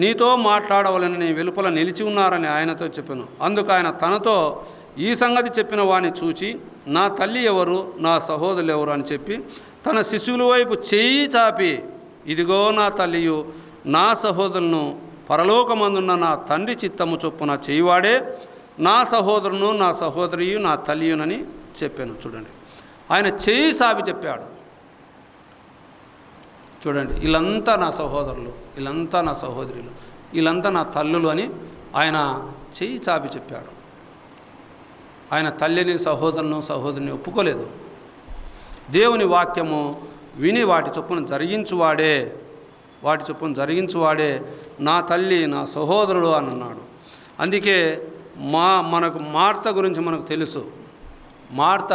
నీతో మాట్లాడవలనని వెలుపల నిలిచి ఉన్నారని ఆయనతో చెప్పాను. అందుకు ఆయన తనతో ఈ సంగతి చెప్పిన వాని చూచి, నా తల్లి ఎవరు నా సహోదరులు ఎవరు అని చెప్పి తన శిశువుల వైపు చేయి చాపి, ఇదిగో నా తల్లియు నా సహోదరులను పరలోకమందున్న నా తండ్రి చిత్తము చొప్పున చేయువాడే నా సహోదరును నా సహోదరియు నా తల్లియునని చెప్పాను. చూడండి, ఆయన చేయి చాపి చెప్పాడు. చూడండి, వీళ్ళంతా నా సహోదరులు, వీళ్ళంతా నా సహోదరులు, వీళ్ళంతా నా తల్లులు అని ఆయన చేయి చాపి చెప్పాడు. ఆయన తల్లిని సహోదరిని ఒప్పుకోలేదు. దేవుని వాక్యము విని వాటి చొప్పున జరిగించువాడే నా తల్లి నా సహోదరుడు అని అన్నాడు. అందుకే మనకు మార్త గురించి మనకు తెలుసు. మార్త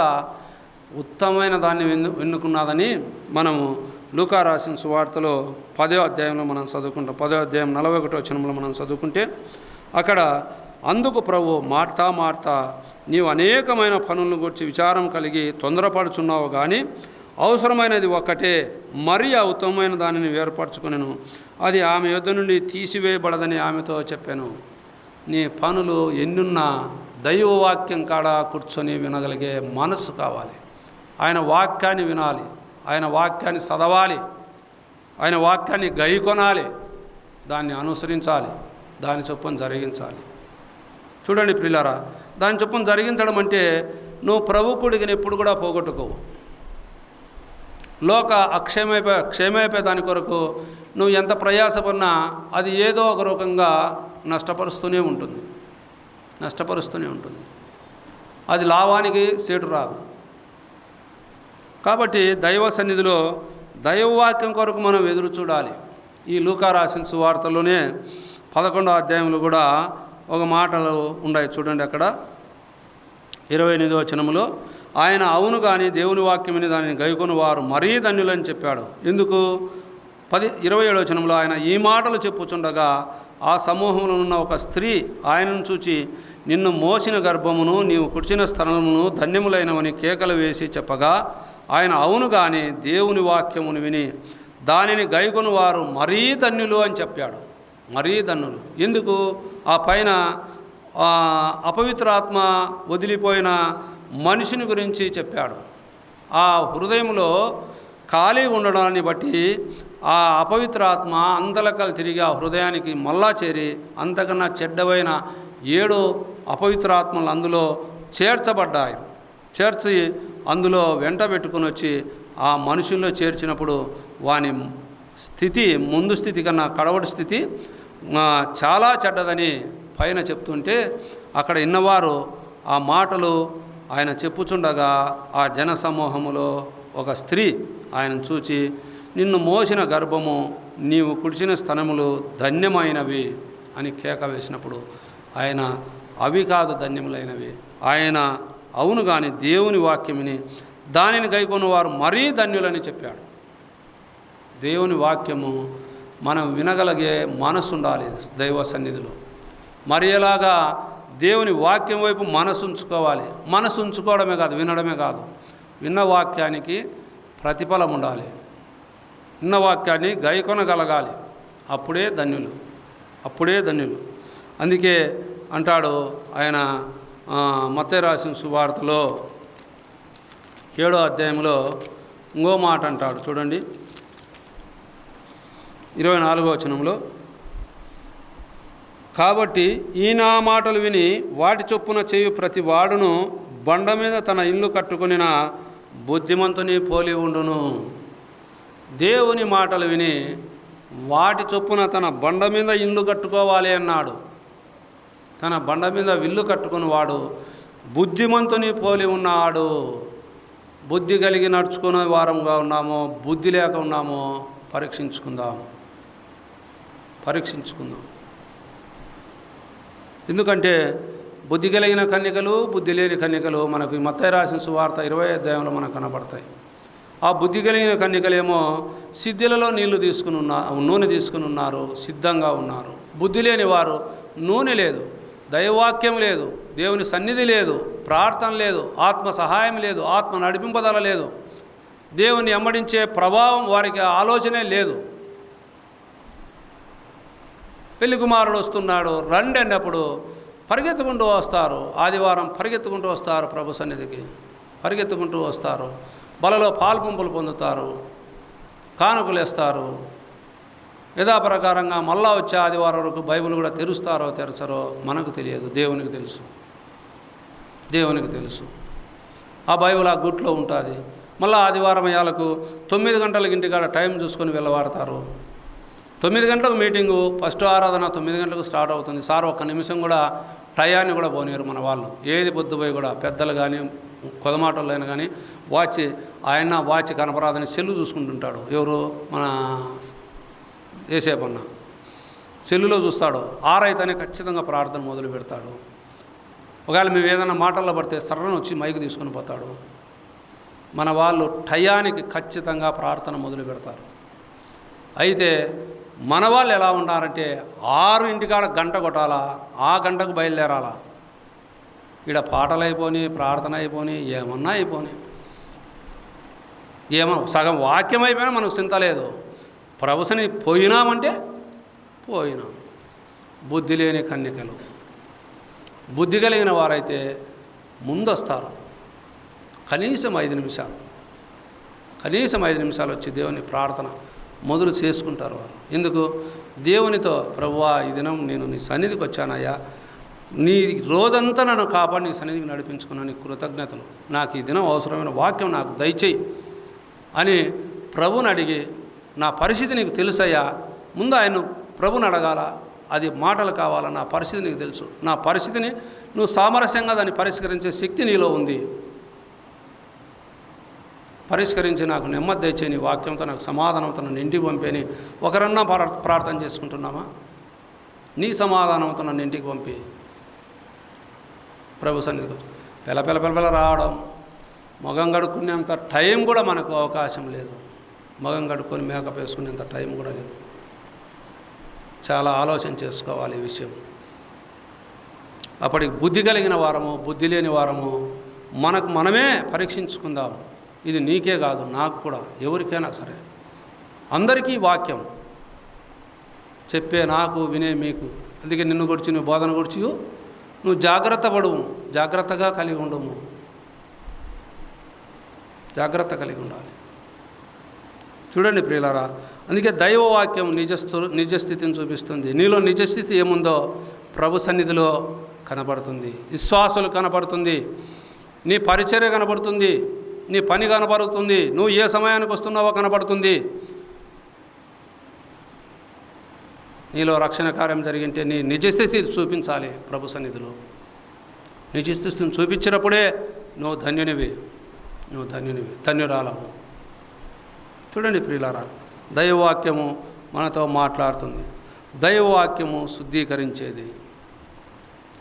ఉత్తమమైన దాన్ని ఎన్నుకున్నదని మనము లూకా రాసిన సువార్తలో 10వ అధ్యాయంలో మనం చదువుకుంటాం. 10వ అధ్యాయం 41వ వచనంలో మనం చదువుకుంటే అక్కడ, అందుకు ప్రభు, మార్తా మార్తా, నీవు అనేకమైన పనులను గురించి విచారం కలిగి తొందరపడుచున్నావు, కానీ అవసరమైనది ఒక్కటే, మరి ఆ ఉత్తమమైన దానిని ఏర్పరచుకొనెను, అది ఆమె యొద్ద నుండి తీసివేయబడదని ఆమెతో చెప్పాను. నీ పనులు ఎన్నున్నా దైవవాక్యం కాడ కూర్చొని వినగలిగే మనస్సు కావాలి. ఆయన వాక్యాన్ని వినాలి, ఆయన వాక్యాన్ని చదవాలి, ఆయన వాక్యాన్ని గైకొనాలి, దాన్ని అనుసరించాలి, దాని చొప్పున జరిగించాలి. చూడండి ప్రియులారా, దాని చొప్పున జరిగించడం అంటే నువ్వు ప్రభు కొడుకుని ఎప్పుడు కూడా పోగొట్టుకోవు. లోక క్షేమైపోయే దాని కొరకు నువ్వు ఎంత ప్రయాసపడినా అది ఏదో ఒక రూపంగా నష్టపరుస్తూనే ఉంటుంది. అది లాభానికి సేటు రాదు. కాబట్టి దైవ సన్నిధిలో దైవవాక్యం కొరకు మనం ఎదురు చూడాలి. ఈ లూకా రాసిన సువార్తలోనే 11వ అధ్యాయంలో కూడా ఒక మాటలు ఉన్నాయి చూడండి. అక్కడ 28వ వచనములో ఆయన అవును కానీ దేవుని వాక్యమని దానిని గైకొని వారు మరీ ధన్యులని చెప్పాడు. ఎందుకు? 27వ వచనంలో ఆయన ఈ మాటలు చెప్పుచుండగా ఆ సమూహంలో ఉన్న ఒక స్త్రీ ఆయనను చూచి నిన్ను మోసిన గర్భమును నీవు కుడిచిన స్థలమును ధన్యములైనవని కేకలు వేసి చెప్పగా ఆయన అవును కానీ దేవుని వాక్యమును విని దానిని గైకొని వారు మరీ ధన్యులు అని చెప్పాడు. మరీ ధన్యులు. ఎందుకు? ఆ పైన అపవిత్రాత్మ వదిలిపోయిన మనిషిని గురించి చెప్పాడు. ఆ హృదయంలో ఖాళీ ఉండడాన్ని బట్టి ఆ అపవిత్రాత్మ అంతలకలు తిరిగి ఆ హృదయానికి మళ్ళా చేరి అంతకన్నా చెడ్డవైన 7 అపవిత్రాత్మలు అందులో చేర్చబడ్డాయి. చేర్చి అందులో వెంట పెట్టుకుని వచ్చి ఆ మనుషుల్లో చేర్చినప్పుడు వాని స్థితి ముందు స్థితి కన్నా కడవడి స్థితి చాలా చెడ్డదని పైన చెప్తుంటే అక్కడ ఇన్నవారు ఆ మాటలు ఆయన చెప్పుచుండగా ఆ జన సమూహములో ఒక స్త్రీ ఆయనను చూచి నిన్ను మోసిన గర్భము నీవు కుడిచిన స్తనములు ధన్యమైనవి అని కేక వేసినప్పుడు ఆయన అవి కాదు ధన్యములైనవి, ఆయన అవును కానీ దేవుని వాక్యముని దానిని గైకొని వారు మరీ ధన్యులని చెప్పాడు. దేవుని వాక్యము మనం వినగలిగే మనసు ఉండాలి దైవ సన్నిధిలో. మరి ఎలాగా దేవుని వాక్యం వైపు మనసు ఉంచుకోవాలి. మనసు ఉంచుకోవడమే కాదు, వినడమే కాదు, విన్న వాక్యానికి ప్రతిఫలం ఉండాలి. విన్న వాక్యాన్ని గైకొనగలగాలి. అప్పుడే ధన్యులు, అప్పుడే ధన్యులు. అందుకే అంటాడు ఆయన మత్తయి రాసిన సువార్తలో 7వ అధ్యాయంలో ఇంకో మాట అంటాడు చూడండి. 24వ వచనంలో కాబట్టి ఈ నా మాటలు విని వాటి చొప్పున చేయు ప్రతి వాడును బండ మీద తన ఇల్లు కట్టుకొనిన బుద్ధిమంతుని పోలి ఉండును. దేవుని మాటలు విని వాటి చొప్పున తన బండ మీద ఇల్లు కట్టుకోవాలి అన్నాడు. తన బండ మీద ఇల్లు కట్టుకుని వాడు బుద్ధిమంతుని పోలి ఉన్నాడు. బుద్ధి కలిగి నడుచుకునే వారంగా ఉన్నామో బుద్ధి లేక ఉన్నామో పరీక్షించుకుందాం. ఎందుకంటే బుద్ధి కలిగిన కన్యకలు, బుద్ధి లేని కన్యకలు మనకు మత్తయి రాసిన సువార్త 20వ అధ్యాయంలో మనకు కనబడతాయి. ఆ బుద్ధి కలిగిన కన్యకలేమో సిద్ధులలో నూనె తీసుకుని ఉన్నారు, సిద్ధంగా ఉన్నారు. బుద్ధి లేని వారు నూనె లేదు, దైవవాక్యం లేదు, దేవుని సన్నిధి లేదు, ప్రార్థన లేదు, ఆత్మ సహాయం లేదు, ఆత్మ నడిపింపదల లేదు, దేవుని వెంబడించే ప్రభావం వారికి ఆలోచనే లేదు. పెళ్లి కుమారుడు వస్తున్నాడు రండి అన్నప్పుడు పరిగెత్తుకుంటూ వస్తారు. ఆదివారం పరిగెత్తుకుంటూ వస్తారు, ప్రభు సన్నిధికి పరిగెత్తుకుంటూ వస్తారు. బలలో పాల్పంపులు పొందుతారు, కానుకలు వేస్తారు. యథాప్రకారంగా మళ్ళా వచ్చే ఆదివారం వరకు బైబిల్ కూడా తెరుస్తారో తెరచరో మనకు తెలియదు, దేవునికి తెలుసు. దేవునికి తెలుసు. ఆ బైబిల్ ఆ గుట్లో ఉంటుంది. మళ్ళీ ఆదివారం అయ్యాలకు 9 గంటలకి ఇంటికాడ టైం చూసుకొని వెళ్ళవాడతారు. 9 గంటలకు మీటింగు, ఫస్ట్ ఆరాధన 9 గంటలకు స్టార్ట్ అవుతుంది. సార్ ఒక్క నిమిషం కూడా టయాన్ని కూడా పోనీరు మన వాళ్ళు. ఏది పొద్దుపోయి కూడా పెద్దలు కానీ కొదమాటలు అయినా కానీ వాచ్ కనపరాదని సెల్లు చూసుకుంటుంటాడు. ఎవరు? మన ఏసేపన్న సెల్లులో చూస్తాడు. 6 అయితేనే ఖచ్చితంగా ప్రార్థన మొదలు పెడతాడు. ఒకవేళ మేము ఏదైనా మాటల్లో పడితే సర్రను వచ్చి మైకు తీసుకుని పోతాడు. మన వాళ్ళు టయానికి ఖచ్చితంగా ప్రార్థన మొదలు పెడతారు. అయితే మన వాళ్ళు ఎలా ఉన్నారంటే 6 ఇంటికాడ గంట కొట్టాలా, ఆ గంటకు బయలుదేరాలా. ఇక్కడ పాటలు అయిపోని, ప్రార్థన అయిపోని, ఏమన్నా అయిపోని, సగం వాక్యం అయిపోయినా మనకు చింత లేదు. ప్రభుసని పోయినామంటే పోయినాం. బుద్ధి లేని కన్యకలు. బుద్ధి కలిగిన వారైతే ముందొస్తారు. కనీసం 5 నిమిషాలు వచ్చి దేవుని ప్రార్థన మొదలు చేసుకుంటారు వారు. ఎందుకు? దేవునితో ప్రభువా ఈ దినం నేను నీ సన్నిధికి వచ్చానయ్యా, నీ రోజంతా నన్ను కాపాడి నీ సన్నిధికి నడిపించుకున్నాను, నీ కృతజ్ఞతలు, నాకు ఈ దినం అవసరమైన వాక్యం నాకు దయచేయి అని ప్రభుని అడిగి నా పరిస్థితి నీకు తెలుసయ్యా, ముందు ఆయన ప్రభుని అడగాల. అది మాటలు కావాలా, నా పరిస్థితి నీకు తెలుసు, నా పరిస్థితిని నువ్వు సామరస్యంగా దాన్ని పరిష్కరించే శక్తి నీలో ఉంది, పరిష్కరించి నాకు నెమ్మది తెచ్చే నీ వాక్యంతో నాకు సమాధానంతో నన్ను ఇంటికి పంపేని ఒకరన్నా ప్రార్థన చేసుకుంటున్నామా? నీ సమాధానంతో నన్ను ఇంటికి పంపి. ప్రభు సన్నిధికి వచ్చి పెల రావడం, మగం కడుక్కునేంత టైం కూడా మనకు అవకాశం లేదు. మగం కడుక్కొని మేకప్ వేసుకునేంత టైం కూడా లేదు. చాలా ఆలోచన చేసుకోవాలి ఈ విషయం. అప్పటికి బుద్ధి కలిగిన వారము, బుద్ధి లేని వారము మనకు మనమే పరీక్షించుకుందాము. ఇది నీకే కాదు, నాకు కూడా, ఎవరికైనా సరే, అందరికీ వాక్యం చెప్పే నాకు, వినే మీకు. అందుకే నిన్ను గురించి నువ్వు బోధన గురించి నువ్వు జాగ్రత్త పడువు, జాగ్రత్తగా కలిగి ఉండము, జాగ్రత్త కలిగి ఉండాలి. చూడండి ప్రియులారా, అందుకే దైవవాక్యం నిజస్థితిని చూపిస్తుంది. నీలో నిజస్థితి ఏముందో ప్రభు సన్నిధిలో కనబడుతుంది. విశ్వాసులు కనబడుతుంది, నీ పరిచర్య కనబడుతుంది, నీ పని కనబడుతుంది, నువ్వు ఏ సమయానికి వస్తున్నావో కనబడుతుంది. నీలో రక్షణ కార్యం జరిగింటే నీ నిజస్థితి చూపించాలి ప్రభు సన్నిధిలో. నిజస్థితిని చూపించినప్పుడే నువ్వు ధన్యునివి, ధన్యురాలవు. చూడండి ప్రియులారా, దైవవాక్యము మనతో మాట్లాడుతుంది. దైవవాక్యము శుద్ధీకరించేది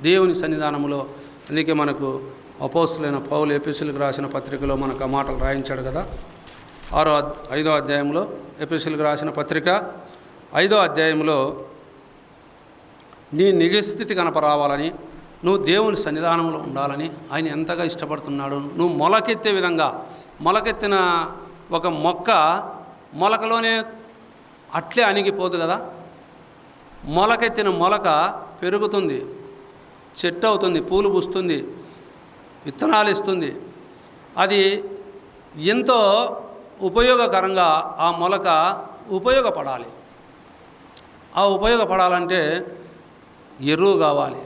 దేవుని సన్నిధానములో. అందుకే మనకు అపోస్తులైన పౌలు ఎఫెసీయులకు రాసిన పత్రికలో మనకు ఆ మాటలు రాయించాడు కదా. 5వ అధ్యాయంలో, ఎఫెసీయులకు రాసిన పత్రిక 5వ అధ్యాయంలో, నీ నిజస్థితి కనపరావాలని, నువ్వు దేవుని సన్నిధానంలో ఉండాలని ఆయన ఎంతగా ఇష్టపడుతున్నాడు. నువ్వు మొలకెత్తే విధంగా, మొలకెత్తిన ఒక మొక్క మొలకలోనే అట్లే అణిగిపోదు కదా. మొలకెత్తిన మొలక పెరుగుతుంది, చెట్టు అవుతుంది, పూలు పూస్తుంది, విత్తనాలు ఇస్తుంది. అది ఎంతో ఉపయోగకరంగా ఆ మొలక ఉపయోగపడాలి. ఆ ఉపయోగపడాలంటే ఎరువు కావాలి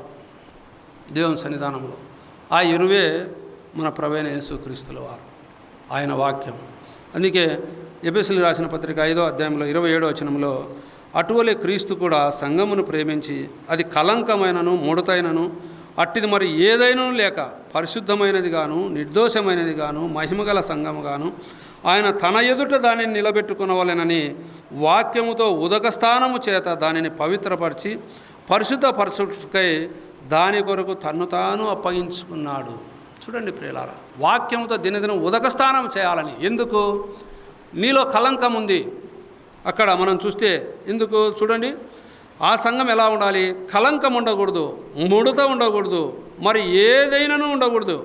దేవుని సన్నిధానంలో. ఆ ఎరువే మన ప్రభువైన యేసుక్రీస్తుల వారు, ఆయన వాక్యం. అందుకే ఎఫెసీయులకు రాసిన పత్రిక 5వ అధ్యాయంలో 27వ వచనంలో, అటువలే క్రీస్తు కూడా సంఘమును ప్రేమించి అది కలంకమైనను ముడతైనను అట్టిది మరి ఏదైనా లేక పరిశుద్ధమైనది గాను నిర్దోషమైనది గాను మహిమగల సంఘము గాను ఆయన తన ఎదుట దానిని నిలబెట్టుకునవలెనని వాక్యముతో ఉదకస్థానము చేత దానిని పవిత్రపరిచి పరిశుద్ధపరచుటకై దాని కొరకు తన్ను తాను అప్పగించుకున్నాడు. చూడండి ప్రియులారా, వాక్యముతో దినదినం ఉదకస్థానం చేయాలని. ఎందుకు? నీలో కలంకం ఉంది. అక్కడ మనం చూస్తే ఎందుకు చూడండి, ఆ సంఘం ఎలా ఉండాలి? కలంకం ఉండకూడదు, ముడత ఉండకూడదు, మరి ఏదైనాను ఉండకూడదు.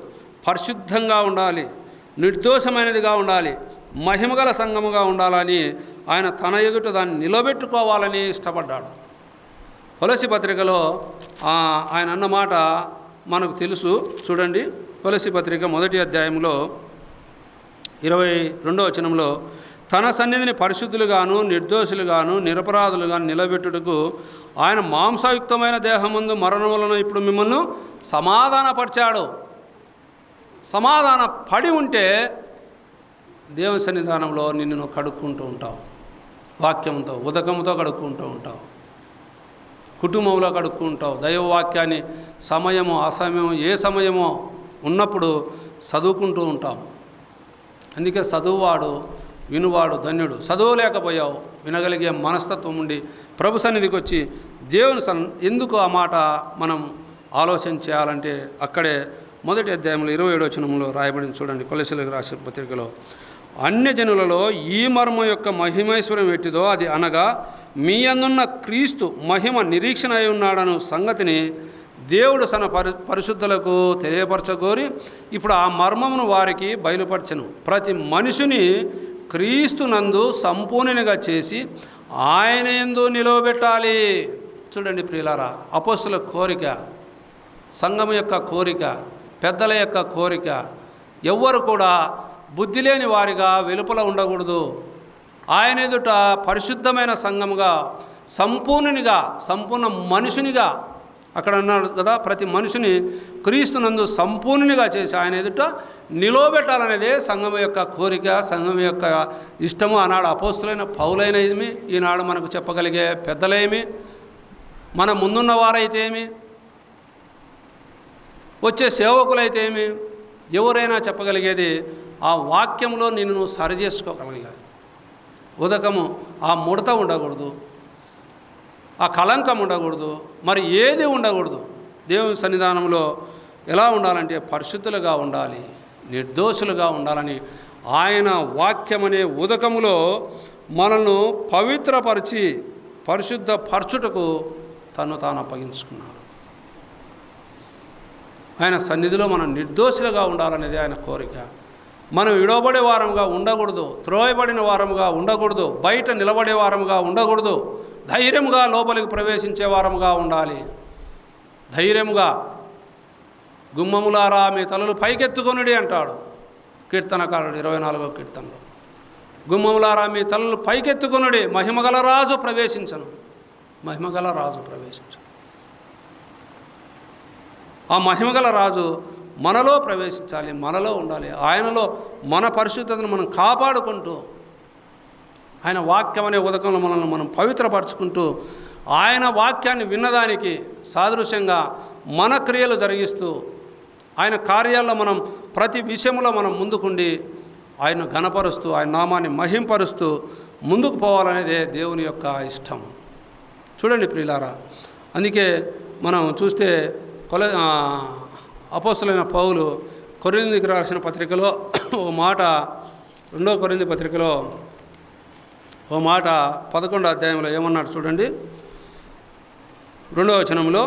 పరిశుద్ధంగా ఉండాలి, నిర్దోషమైనదిగా ఉండాలి, మహిమగల సంఘముగా ఉండాలని ఆయన తన ఎదుట దాన్ని నిలబెట్టుకోవాలని ఇష్టపడ్డాడు. కొలస్సీ పత్రికలో ఆయన అన్నమాట మనకు తెలుసు. చూడండి, కొలస్సీ పత్రిక 1వ అధ్యాయంలో 22వ వచనంలో, తన సన్నిధిని పరిశుద్ధులుగాను నిర్దోషులుగాను నిరపరాధులుగాను నిలబెట్టుటకు ఆయన మాంసయుక్తమైన దేహమందు మరణములను ఇప్పుడు మిమ్మల్ని సమాధానపరిచాడు. సమాధాన పడి ఉంటే దేవుని సన్నిధానంలో నిన్ను కడుక్కుంటూ ఉంటావు, వాక్యంతో ఉదకంతో కడుక్కుంటూ ఉంటావు, కుటుంబంలో కడుక్కుంటావు. దైవవాక్యాన్ని సమయము అసమయము ఏ సమయమో ఉన్నప్పుడు చదువుకుంటూ ఉంటాం. అందుకే చదువువాడు వినువాడు ధన్యుడు. చదువు లేకపోయావు, వినగలిగే మనస్తత్వం ఉండి ప్రభు సన్నిధికి వచ్చి దేవుని ఎందుకు ఆ మాట మనం ఆలోచన చేయాలంటే అక్కడే 1వ అధ్యాయంలో 27వ వచనంలో రాయబడింది. చూడండి, కొలస్సీయులకు రాసిన పత్రికలో, అన్యజనులలో ఈ మర్మ యొక్క మహిమైశ్వర్యం ఎట్టిదో అది అనగా మీ అందున్న క్రీస్తు మహిమ నిరీక్షణ అయి ఉన్నాడను సంగతిని దేవుడు తన పరిశుద్ధులకు తెలియపరచగోరి ఇప్పుడు ఆ మర్మమును వారికి బయలుపరచను. ప్రతి మనుషుని క్రీస్తునందు సంపూర్ణంగా చేసి ఆయన యందు నిలవబెట్టాలి. చూడండి ప్రియులారా, అపోస్తుల కోరిక, సంఘం యొక్క కోరిక, పెద్దల యొక్క కోరిక, ఎవ్వరు కూడా బుద్ధి లేని వారిగా వెలుపల ఉండకూడదు. ఆయన ఎదుట పరిశుద్ధమైన సంఘముగా, సంపూర్ణునిగా, సంపూర్ణ మనుషునిగా, అక్కడ అన్నాడు కదా, ప్రతి మనుషుని క్రీస్తునందు సంపూర్ణునిగా చేసి ఆయన ఎదుట నిలవబెట్టాలనేదే సంఘం యొక్క కోరిక, సంఘం యొక్క ఇష్టము. ఆనాడు అపోస్తులైన పౌలైన ఏమి, ఈనాడు మనకు చెప్పగలిగే పెద్దలేమి, మన ముందున్న వారైతే ఏమి, వచ్చే సేవకులైతే ఏమి, ఎవరైనా చెప్పగలిగేది ఆ వాక్యంలో నిన్ను నువ్వు సరి చేసుకోగలగాలి. ఉదకము ఆ ముడత ఉండకూడదు, ఆ కళంకం ఉండకూడదు, మరి ఏది ఉండకూడదు. దేవుని సన్నిధానంలో ఎలా ఉండాలంటే పరిశుద్ధులుగా ఉండాలి, నిర్దోషులుగా ఉండాలని ఆయన వాక్యం అనే ఉదకములో మనల్ని పవిత్రపరిచి పరిశుద్ధపరచుటకు తను తాను అప్పగించుకున్నాడు. ఆయన సన్నిధిలో మనం నిర్దోషులుగా ఉండాలనేది ఆయన కోరిక. మనం విడవబడే వారముగా ఉండకూడదు, త్రోయబడిన వారముగా ఉండకూడదు, బయట నిలబడే వారముగా ఉండకూడదు. ధైర్యముగా లోపలికి ప్రవేశించే వారముగా ఉండాలి. ధైర్యముగా గుమ్మములారా మీ తలలు పైకెత్తుకొనుడి అంటాడు కీర్తనకారుడు 24వ కీర్తనలో. గుమ్మములారా మీ తలలు పైకెత్తుకొనుడి, మహిమగల రాజు ప్రవేశించను. మహిమగల రాజు ప్రవేశించను. ఆ మహిమగల రాజు మనలో ప్రవేశించాలి, మనలో ఉండాలి. ఆయనలో మన పరిశుద్ధతను మనం కాపాడుకుంటూ, ఆయన వాక్యం అనే ఉదకంలో మనల్ని మనం పవిత్రపరచుకుంటూ, ఆయన వాక్యాన్ని విన్నదానికి సాదృశ్యంగా మన క్రియలు జరిగిస్తూ, ఆయన కార్యాల్లో మనం ప్రతి విషయంలో మనం ముందుకుండి ఆయన ఘనపరుస్తూ, ఆయన నామాన్ని మహింపరుస్తూ ముందుకు పోవాలనేదే దేవుని యొక్క ఇష్టం. చూడండి ప్రియులారా, అందుకే మనం చూస్తే అపోస్తలుడైన పౌలు కొరింథీయులకు రాసిన పత్రికలో ఒక మాట, 2వ కొరింథీ పత్రికలో ఓ మాట 11వ అధ్యాయంలో ఏమన్నాడు చూడండి. 2వ వచనంలో,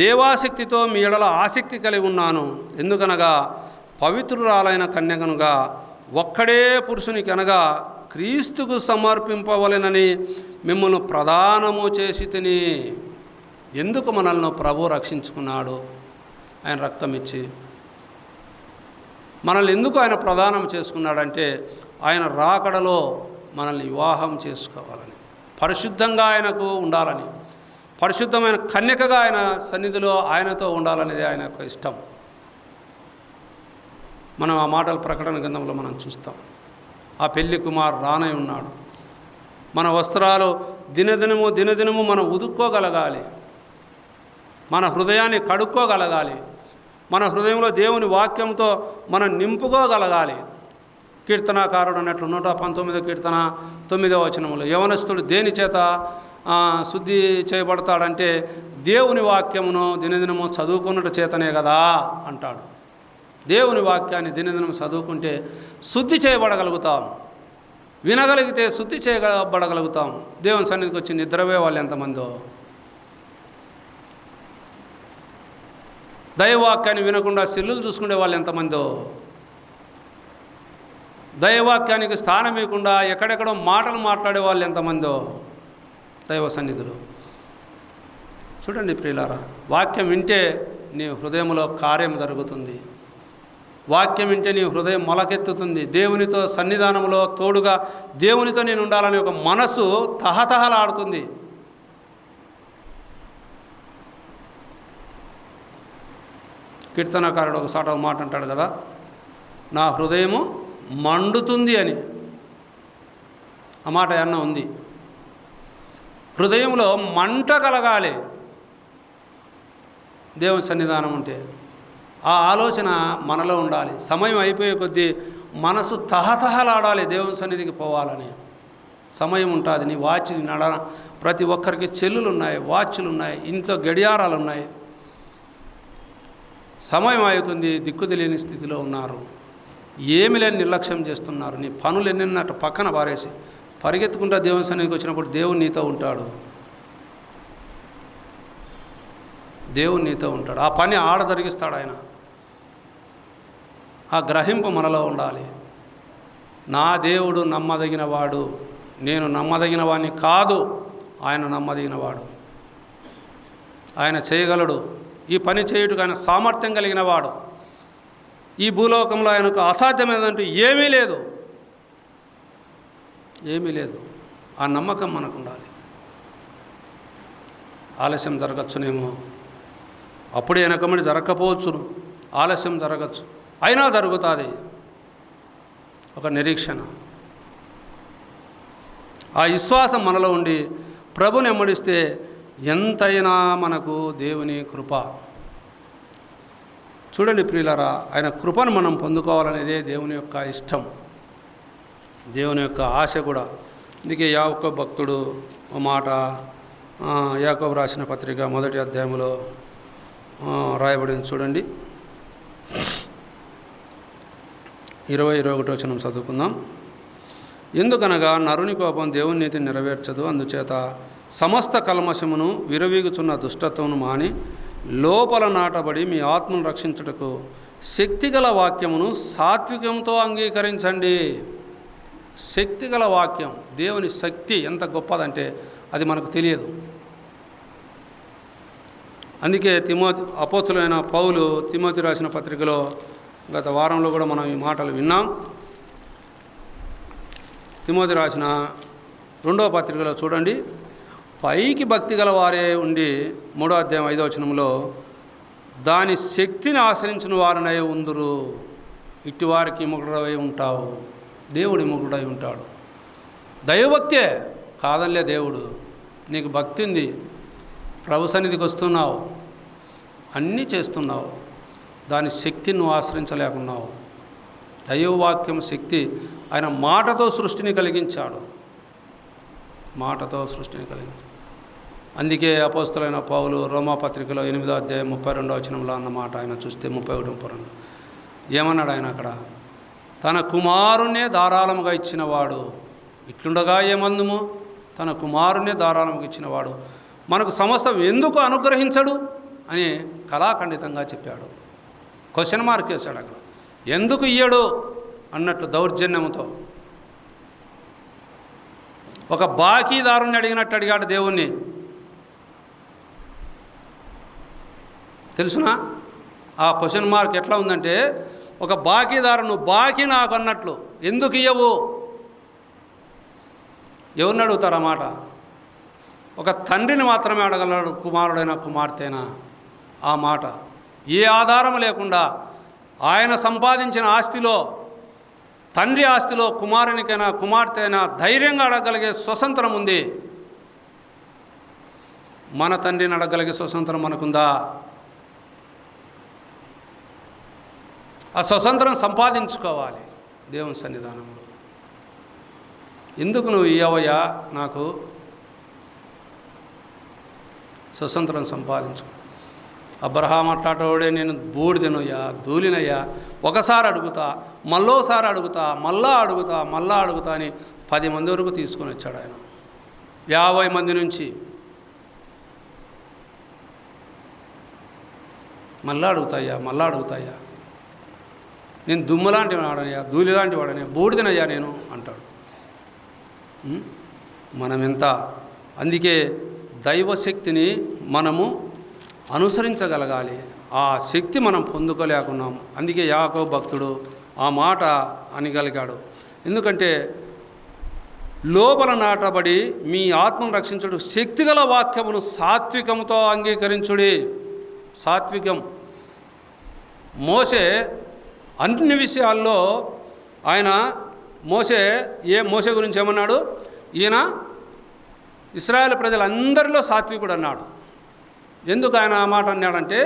దేవాసక్తితో మీ ఎడల ఆసక్తి కలిగి ఉన్నాను, ఎందుకనగా పవిత్రురాలైన కన్యకనుగా ఒక్కడే పురుషునికి అనగా క్రీస్తుకు సమర్పింపవలెనని మిమ్మల్ని ప్రదానము చేసి తిని. ఎందుకు మనల్ని ప్రభు రక్షించుకున్నాడు? ఆయన రక్తం ఇచ్చి మనల్ని ఎందుకు ఆయన ప్రదానం చేసుకున్నాడంటే ఆయన రాకడలో మనల్ని వివాహం చేసుకోవాలని, పరిశుద్ధంగా ఆయనకు ఉండాలని, పరిశుద్ధమైన కన్యకగా ఆయన సన్నిధిలో ఆయనతో ఉండాలనేది ఆయన యొక్క ఇష్టం. మనం ఆ మాటల ప్రకటన గ్రంథంలో మనం చూస్తాం. ఆ పెళ్లి కుమారు రానై ఉన్నాడు. మన వస్త్రాలు దినదినము మనం ఉదుక్కోగలగాలి, మన హృదయాన్ని కడుక్కోగలగాలి, మన హృదయంలో దేవుని వాక్యంతో మనం నింపుకోగలగాలి. కీర్తనాకారుడు అన్నట్లు 119వ కీర్తన 9వ వచనంలో, యవనస్తుడు దేని చేత శుద్ధి చేయబడతాడంటే దేవుని వాక్యమును దినదినము చదువుకున్నట్టు చేతనే కదా అంటాడు. దేవుని వాక్యాన్ని దినదినము చదువుకుంటే శుద్ధి చేయబడగలుగుతాం, వినగలిగితే శుద్ధి చేయబడగలుగుతాం. దేవుని సన్నిధికి వచ్చి నిద్రపోయే వాళ్ళు ఎంతమందో, దైవవాక్యాన్ని వినకుండా సెల్లులు చూసుకునే వాళ్ళు ఎంతమందో, దైవవాక్యానికి స్థానం ఇవ్వకుండా ఎక్కడెక్కడో మాటలు మాట్లాడే వాళ్ళు ఎంతమందో దైవ సన్నిధిలో. చూడండి ప్రియులారా, వాక్యం వింటే నీ హృదయంలో కార్యం జరుగుతుంది. వాక్యం వింటే నీ హృదయం మొలకెత్తుతుంది. దేవునితో సన్నిధానంలో తోడుగా దేవునితో నేను ఉండాలని ఒక మనసు తహతహలాడుతుంది. కీర్తనకారుడు ఒకసారి ఒక మాట అంటాడు కదా, నా హృదయము మండుతుంది అని. ఆ మాట ఏమన్నా ఉంది? హృదయంలో మంట కలగాలి దేవుని సన్నిధానం ఉంటే. ఆ ఆలోచన మనలో ఉండాలి. సమయం అయిపోయే కొద్దీ మనసు తహతహలాడాలి దేవుని సన్నిధికి పోవాలని. సమయం ఉంటుంది. నీ వాచ్ ప్రతి ఒక్కరికి చెల్లులు ఉన్నాయి, వాచ్లు ఉన్నాయి, ఇంట్లో గడియారాలు ఉన్నాయి. సమయం అవుతుంది, దిక్కు తెలియని స్థితిలో ఉన్నారు, ఏమి లేని నిర్లక్ష్యం చేస్తున్నారు. నీ పనులు ఎన్నెన్నట్టు పక్కన పారేసి పరిగెత్తుకుంటా దేవుని సన్నిధికి వచ్చినప్పుడు దేవుడు నీతో ఉంటాడు. దేవుడు నీతో ఉంటాడు. ఆ పని ఆడ జరిగిస్తాడు ఆయన. ఆ గ్రహింపు మనలో ఉండాలి. నా దేవుడు నమ్మదగినవాడు, నేను నమ్మదగిన వాడిని కాదు, ఆయన నమ్మదగినవాడు, ఆయన చేయగలడు. ఈ పని చేయుటకు ఆయన సామర్థ్యం కలిగిన వాడు. ఈ భూలోకంలో ఆయనకు అసాధ్యమైనదంటూ ఏమీ లేదు, ఏమీ లేదు. ఆ నమ్మకం మనకు ఉండాలి. ఆలస్యం జరగచ్చునేమో, అప్పుడే వెనకమడి జరగకపోవచ్చును, ఆలస్యం జరగచ్చు, అయినా జరుగుతుంది. ఒక నిరీక్షణ, ఆ విశ్వాసం మనలో ఉండి ప్రభుని వెంబడిస్తే ఎంతైనా మనకు దేవుని కృప. చూడండి ప్రియులారా, ఆయన కృపను మనం పొందుకోవాలనేదే దేవుని యొక్క ఇష్టం, దేవుని యొక్క ఆశ కూడా. అందుకే యాకోబు భక్తుడు ఒక మాట యాకోబు రాసిన పత్రిక 1వ అధ్యాయంలో రాయబడింది చూడండి. 20-21 వచనం చదువుకుందాం. ఎందుకనగా నరుని కోపం దేవుని నీతిని నెరవేర్చదు. అందుచేత సమస్త కల్మషమును విరవీగుచున్న దుష్టత్వమును మాని లోపల నాటబడి మీ ఆత్మను రక్షించుటకు శక్తిగల వాక్యమును సాత్వికంతో అంగీకరించండి. శక్తిగల వాక్యం, దేవుని శక్తి ఎంత గొప్పదంటే అది మనకు తెలియదు. అందుకే అపోస్తులైన పౌలు తిమోతి రాసిన పత్రికలో గత వారంలో కూడా మనం ఈ మాటలు విన్నాం. తిమోతి రాసిన 2వ పత్రికలో చూడండి, పైకి భక్తి గల వారే ఉండి 3వ అధ్యాయం 5వ వచనంలో దాని శక్తిని ఆశ్రయించిన వారినై ఉందురు, ఇట్టివారికి ముగ్గుడై ఉంటావు. దేవుడి ముగ్గుడై ఉంటాడు. దైవభక్తే కాదనిలే, దేవుడు నీకు భక్తి ఉంది, ప్రభు సన్నిధికి వస్తున్నావు, అన్నీ చేస్తున్నావు, దాని శక్తిని నువ్వు ఆశ్రయించలేకున్నావు. దైవవాక్యం శక్తి. ఆయన మాటతో సృష్టిని కలిగించాడు, మాటతో సృష్టిని కలిగించాడు. అందుకే అపోస్తలుడైన పౌలు రోమాపత్రికలో 8వ అధ్యాయం 32వ వచనంలో అన్నమాట ఆయన చూస్తే 31 ఏమన్నాడు ఆయన అక్కడ? తన కుమారుణ్ణే ధారాళముగా ఇచ్చినవాడు, ఇట్లుండగా ఏమందుము, తన కుమారుణ్ణే ధారాళముగా ఇచ్చినవాడు మనకు సమస్తం ఎందుకు అనుగ్రహించడు అని కళాఖండితంగా చెప్పాడు. క్వశ్చన్ మార్క్ వేశాడు అక్కడ. ఎందుకు ఇయ్యడు అన్నట్లు దౌర్జన్యంతో ఒక బాకీదారుని అడిగినట్టు అడిగాడు దేవుణ్ణి. తెలుసునా ఆ క్వశ్చన్ మార్క్ ఎట్లా ఉందంటే, ఒక బాకీదారు నువ్వు బాకీ నాకు అన్నట్లు ఎందుకు ఇయ్యవు? ఎవరిని అడుగుతారు ఆ మాట? ఒక తండ్రిని మాత్రమే అడగలడు, కుమారుడైనా కుమార్తెనా. ఆ మాట ఏ ఆధారం లేకుండా ఆయన సంపాదించిన ఆస్తిలో, తండ్రి ఆస్తిలో కుమారునికైనా కుమార్తె అయినా ధైర్యంగా అడగగలిగే స్వతంత్రం ఉంది. మన తండ్రిని అడగగలిగే స్వతంత్రం మనకుందా? ఆ స్వతంత్రం సంపాదించుకోవాలి దేవుని సన్నిధానంలో. ఎందుకు నువ్వు ఇయ్యవయ్యా నాకు? స్వతంత్రం సంపాదించుకో. అబ్రహాం అట్లాటోడే నేను బూడిదనయ్యా, ధూళినయ్యా, ఒకసారి అడుగుతా, మళ్ళోసారి అడుగుతా, మళ్ళా అడుగుతా అని 10 మంది వరకు తీసుకొని వచ్చాడు ఆయన. 50 మంది నుంచి మళ్ళా అడుగుతాయ్యా, నేను దుమ్ములాంటి వాడనయ్యా, ధూళి లాంటి వాడనయ్యా, బూడిదనయ్యా నేను అంటాడు. మనం ఎంత. అందుకే దైవశక్తిని మనము అనుసరించగలగాలి. ఆ శక్తి మనం పొందుకోలేకున్నాం. అందుకే యాకోబు భక్తుడు ఆ మాట అనగలిగాడు. ఎందుకంటే లోపల నాటబడి మీ ఆత్మను రక్షించుడు శక్తిగల వాక్యమును సాత్వికముతో అంగీకరించుడి. సాత్వికం. మోసే అన్ని విషయాల్లో ఆయన మోసే గురించి ఏమన్నాడు? ఈయన ఇశ్రాయేలు ప్రజలందరిలో సాత్వికుడు అన్నాడు. ఎందుకు ఆయన ఆ మాట అన్నాడంటే,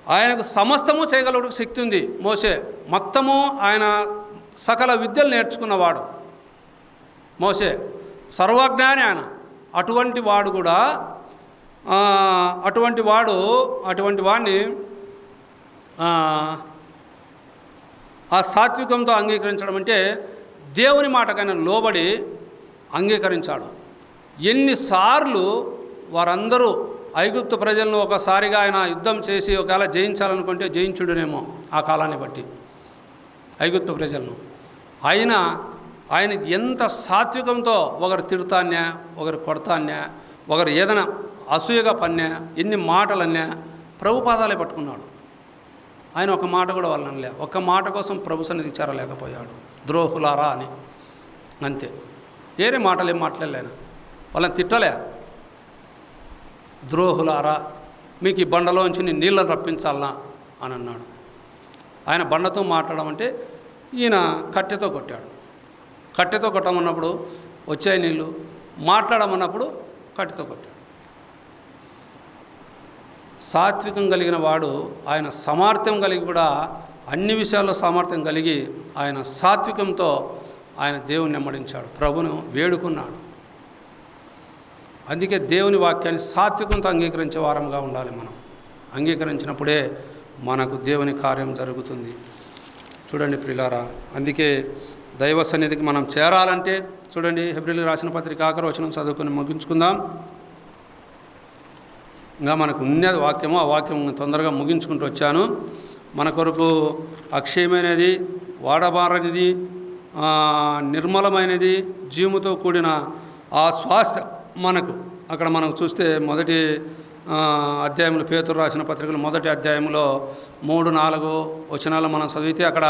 ఆయనకు సమస్తము చేయగలడు శక్తి ఉంది. మోసే మొత్తము ఆయన సకల విద్యలు నేర్చుకున్నవాడు. మోసే సర్వజ్ఞాని ఆయన. అటువంటి వాడు కూడా అటువంటి వాడిని ఆ సాత్వికంతో అంగీకరించడం అంటే దేవుని మాటకైనా లోబడి అంగీకరించాడు. ఎన్నిసార్లు వారందరూ ఐగుప్తు ప్రజలను ఒకసారిగా ఆయన యుద్ధం చేసి ఒకవేళ జయించాలనుకుంటే జయించుడునేమో ఆ కాలాన్ని బట్టి ఐగుప్తు ప్రజలను. ఆయన ఎంత సాత్వికంతో ఒకరు తిడతాన్యా, ఒకరు కొడతాన్యా, ఒకరు ఏదైనా అసూయగా పన్యా, ఎన్ని మాటలన్నా ప్రభు పాదాలే పట్టుకున్నాడు. ఆయన ఒక మాట కూడా వాళ్ళనలే. ఒక్క మాట కోసం ప్రభు సన్నిధికి చేరలేకపోయాడు. ద్రోహులారా అని అంతే. ఏం మాట్లాడలేను. వాళ్ళని తిట్టలే. ద్రోహులారా, మీకు ఈ బండలోంచి నేను నీళ్ళని రప్పించాలనా అని అన్నాడు. ఆయన బండతో మాట్లాడమంటే ఈయన కట్టెతో కొట్టాడు. కట్టెతో కొట్టమన్నప్పుడు వచ్చాయి నీళ్ళు, మాట్లాడమన్నప్పుడు కట్టెతో కొట్టాడు. సాత్వికం కలిగిన వాడు ఆయన సామర్థ్యం కలిగి కూడా అన్ని విషయాల్లో సామర్థ్యం కలిగి ఆయన సాత్వికంతో ఆయన దేవుని నెమ్మడించాడు, ప్రభును వేడుకున్నాడు. అందుకే దేవుని వాక్యాన్ని సాత్వికంతో అంగీకరించే వారంగా ఉండాలి. మనం అంగీకరించినప్పుడే మనకు దేవుని కార్యం జరుగుతుంది. చూడండి ప్రియులారా, అందుకే దైవ సన్నిధికి మనం చేరాలంటే చూడండి, హెబ్రీయులకు రాసిన పత్రిక ఆఖరి వచనం చదువుకొని ముగించుకుందాం. ఇంకా మనకు ఉన్నది వాక్యము, ఆ వాక్యం తొందరగా ముగించుకుంటూ వచ్చాను. మన కొరకు అక్షయమైనది, వాడబారనిది, నిర్మలమైనది, జీవముతో కూడిన ఆ స్వాస్థ్యం మనకు అక్కడ మనం చూస్తే మొదటి అధ్యాయంలో, పేతురు రాసిన పత్రికలు మొదటి అధ్యాయంలో 3-4 వచనాలు మనం చదివితే అక్కడ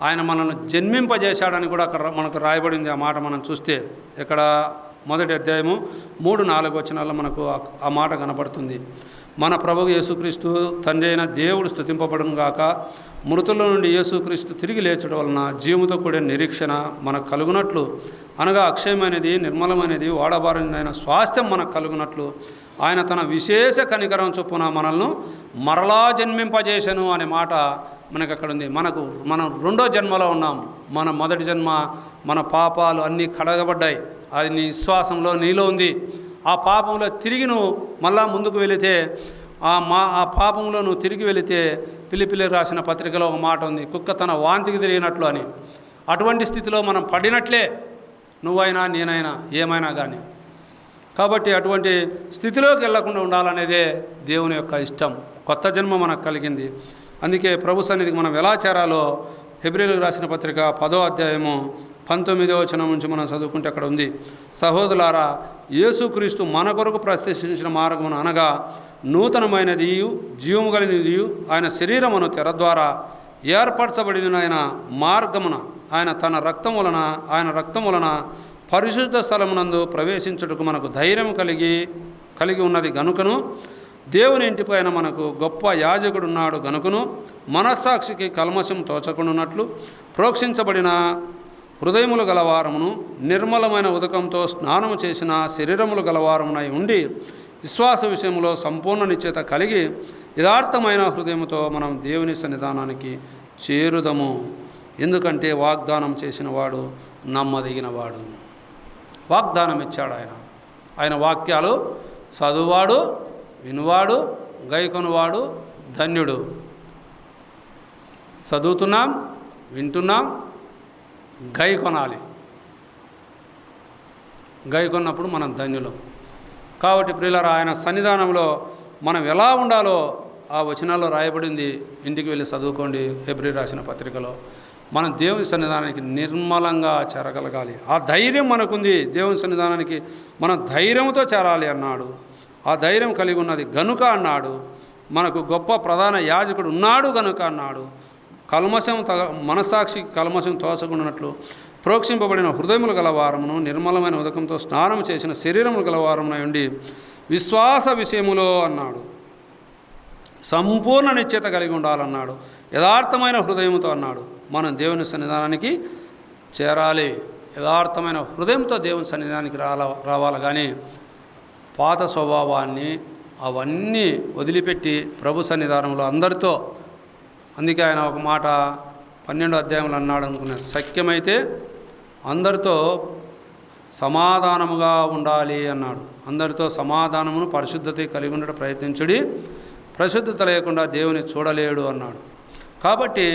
ఆయన మనల్ని జన్మింపజేశాడని కూడా అక్కడ మనకు రాయబడింది. ఆ మాట మనం చూస్తే ఇక్కడ మొదటి అధ్యాయము 3-4 వచనాల్లో మనకు ఆ మాట కనపడుతుంది. మన ప్రభువు యేసుక్రీస్తు తండ్రి అయిన దేవుడు స్తుతింపబడును గాక. మృతుల నుండి యేసుక్రీస్తు తిరిగి లేచడం వలన జీవముతో కూడిన నిరీక్షణ మనకు కలుగునట్లు, అనగా అక్షయమైనది, నిర్మలమైనది, వాడబారినైన స్వాస్థ్యం మనకు కలుగునట్లు ఆయన తన విశేష కనికరం చొప్పున మనల్ని మరలా జన్మింపజేసెను అనే మాట మనకు అక్కడ ఉంది. మనం రెండో జన్మలో ఉన్నాం. మన మొదటి జన్మ మన పాపాలు అన్నీ కడగబడ్డాయి. అది నీ విశ్వాసంలో నీలో ఉంది. ఆ పాపంలో తిరిగి నువ్వు మళ్ళా ముందుకు వెళితే, ఆ పాపంలో నువ్వు తిరిగి వెళితే ఫిలిప్పీయులకు రాసిన పత్రికలో ఒక మాట ఉంది, కుక్క తన వాంతికి తిరిగినట్లు అని. అటువంటి స్థితిలో మనం పడినట్లే, నువ్వైనా నేనైనా ఏమైనా కానీ. కాబట్టి అటువంటి స్థితిలోకి వెళ్లకుండా ఉండాలనేదే దేవుని యొక్క ఇష్టం. కొత్త జన్మ మనకు కలిగింది. అందుకే ప్రభు సన్నిధికి మనం ఎలా చేరాలో హెబ్రీయులకు రాసిన పత్రిక 10వ అధ్యాయము 19వ వచనం నుంచి మనం చదువుకుంటే అక్కడ ఉంది, సహోదరులారా, యేసుక్రీస్తు మన కొరకు ప్రతిష్ఠించిన మార్గమును, అనగా నూతనమైనది జీవము కలిగినది ఆయన శరీరమును తెర ద్వారా ఏర్పరచబడిన ఆయన మార్గమున ఆయన రక్తం వలన పరిశుద్ధ స్థలమునందు ప్రవేశించుటకు మనకు ధైర్యం కలిగి ఉన్నది గనుకను, దేవుని ఇంటిపైన మనకు గొప్ప యాజకుడు ఉన్నాడు గనుకను, మనస్సాక్షికి కల్మషం తోచకుండానట్లు ప్రోక్షించబడిన హృదయములు గలవారమును, నిర్మలమైన ఉదకంతో స్నానము చేసిన శరీరములు గలవారమునై ఉండి, విశ్వాస విషయంలో సంపూర్ణ నిశ్చయత కలిగి యథార్థమైన హృదయముతో మనం దేవుని సన్నిధానానికి చేరుదము. ఎందుకంటే వాగ్దానం చేసిన వాడు నమ్మదగినవాడు. వాగ్దానం ఇచ్చాడు ఆయన వాక్యాలు చదువువాడు, వినువాడు, గైకొనువాడు ధన్యుడు. చదువుతున్నాం, వింటున్నాం, గైకొనాలి. గైకొన్నప్పుడు మనం ధన్యులం. కాబట్టి ప్రియులారా, ఆయన సన్నిధానంలో మనం ఎలా ఉండాలో ఆ వచనాల్లో రాయబడింది. ఇంటికి వెళ్ళి చదువుకోండి. హెబ్రీ రాసిన పత్రికలో మనం దేవుని సన్నిధానానికి నిర్మలంగా చేరగలగాలి. ఆ ధైర్యం మనకుంది. దేవుని సన్నిధానానికి మనం ధైర్యంతో చేరాలి అన్నాడు. ఆ ధైర్యం కలిగి ఉన్నది గనుక అన్నాడు. మనకు గొప్ప ప్రధాన యాజకుడు ఉన్నాడు గనుక అన్నాడు. మనస్సాక్షికి కల్మషం తోచకుండానట్లు ప్రోక్షింపబడిన హృదయములు గలవారమును, నిర్మలమైన ఉదకంతో స్నానం చేసిన శరీరములు గలవారమునై ఉండి, విశ్వాస విషయములో అన్నాడు సంపూర్ణ నిశ్చయత కలిగి ఉండాలన్నాడు. యథార్థమైన హృదయంతో అన్నాడు. మనం దేవుని సన్నిధానానికి చేరాలి. యథార్థమైన హృదయంతో దేవుని సన్నిధానానికి రావాలి. కానీ పాత స్వభావాన్ని అవన్నీ వదిలిపెట్టి ప్రభు సన్నిధానంలో అందరితో, అందుకే ఆయన ఒక మాట 12వ అధ్యాయంలో అన్నాడు అనుకునే, సఖ్యమైతే అందరితో సమాధానముగా ఉండాలి అన్నాడు. అందరితో సమాధానమును పరిశుద్ధత కలిగి ఉండడం ప్రయత్నించుడి, పరిశుద్ధత లేకుండా దేవుని చూడలేడు అన్నాడు. కాబట్టి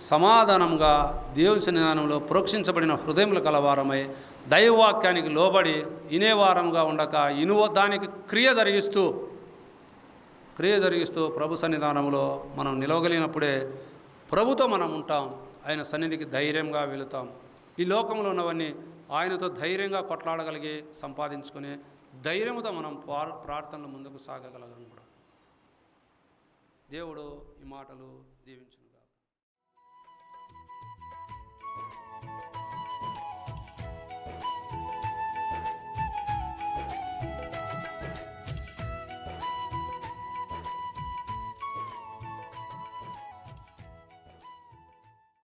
సమాధానంగా దేవుని సన్నిధానంలో ప్రోక్షించబడిన హృదయములు కలవారమై దైవవాక్యానికి లోబడి వినేవారంగా ఉండక దానికి క్రియ జరిగిస్తూ ప్రభు సన్నిధానంలో మనం నిలవగలిగినప్పుడే ప్రభుతో మనం ఉంటాం. ఆయన సన్నిధికి ధైర్యంగా వెళుతాం. ఈ లోకంలో ఉన్నవన్నీ ఆయనతో ధైర్యంగా కొట్లాడగలిగి సంపాదించుకునే ధైర్యంతో మనం ప్రార్థనలు ముందుకు సాగగలగం కూడా. దేవుడు ఈ మాటలు దీవించును.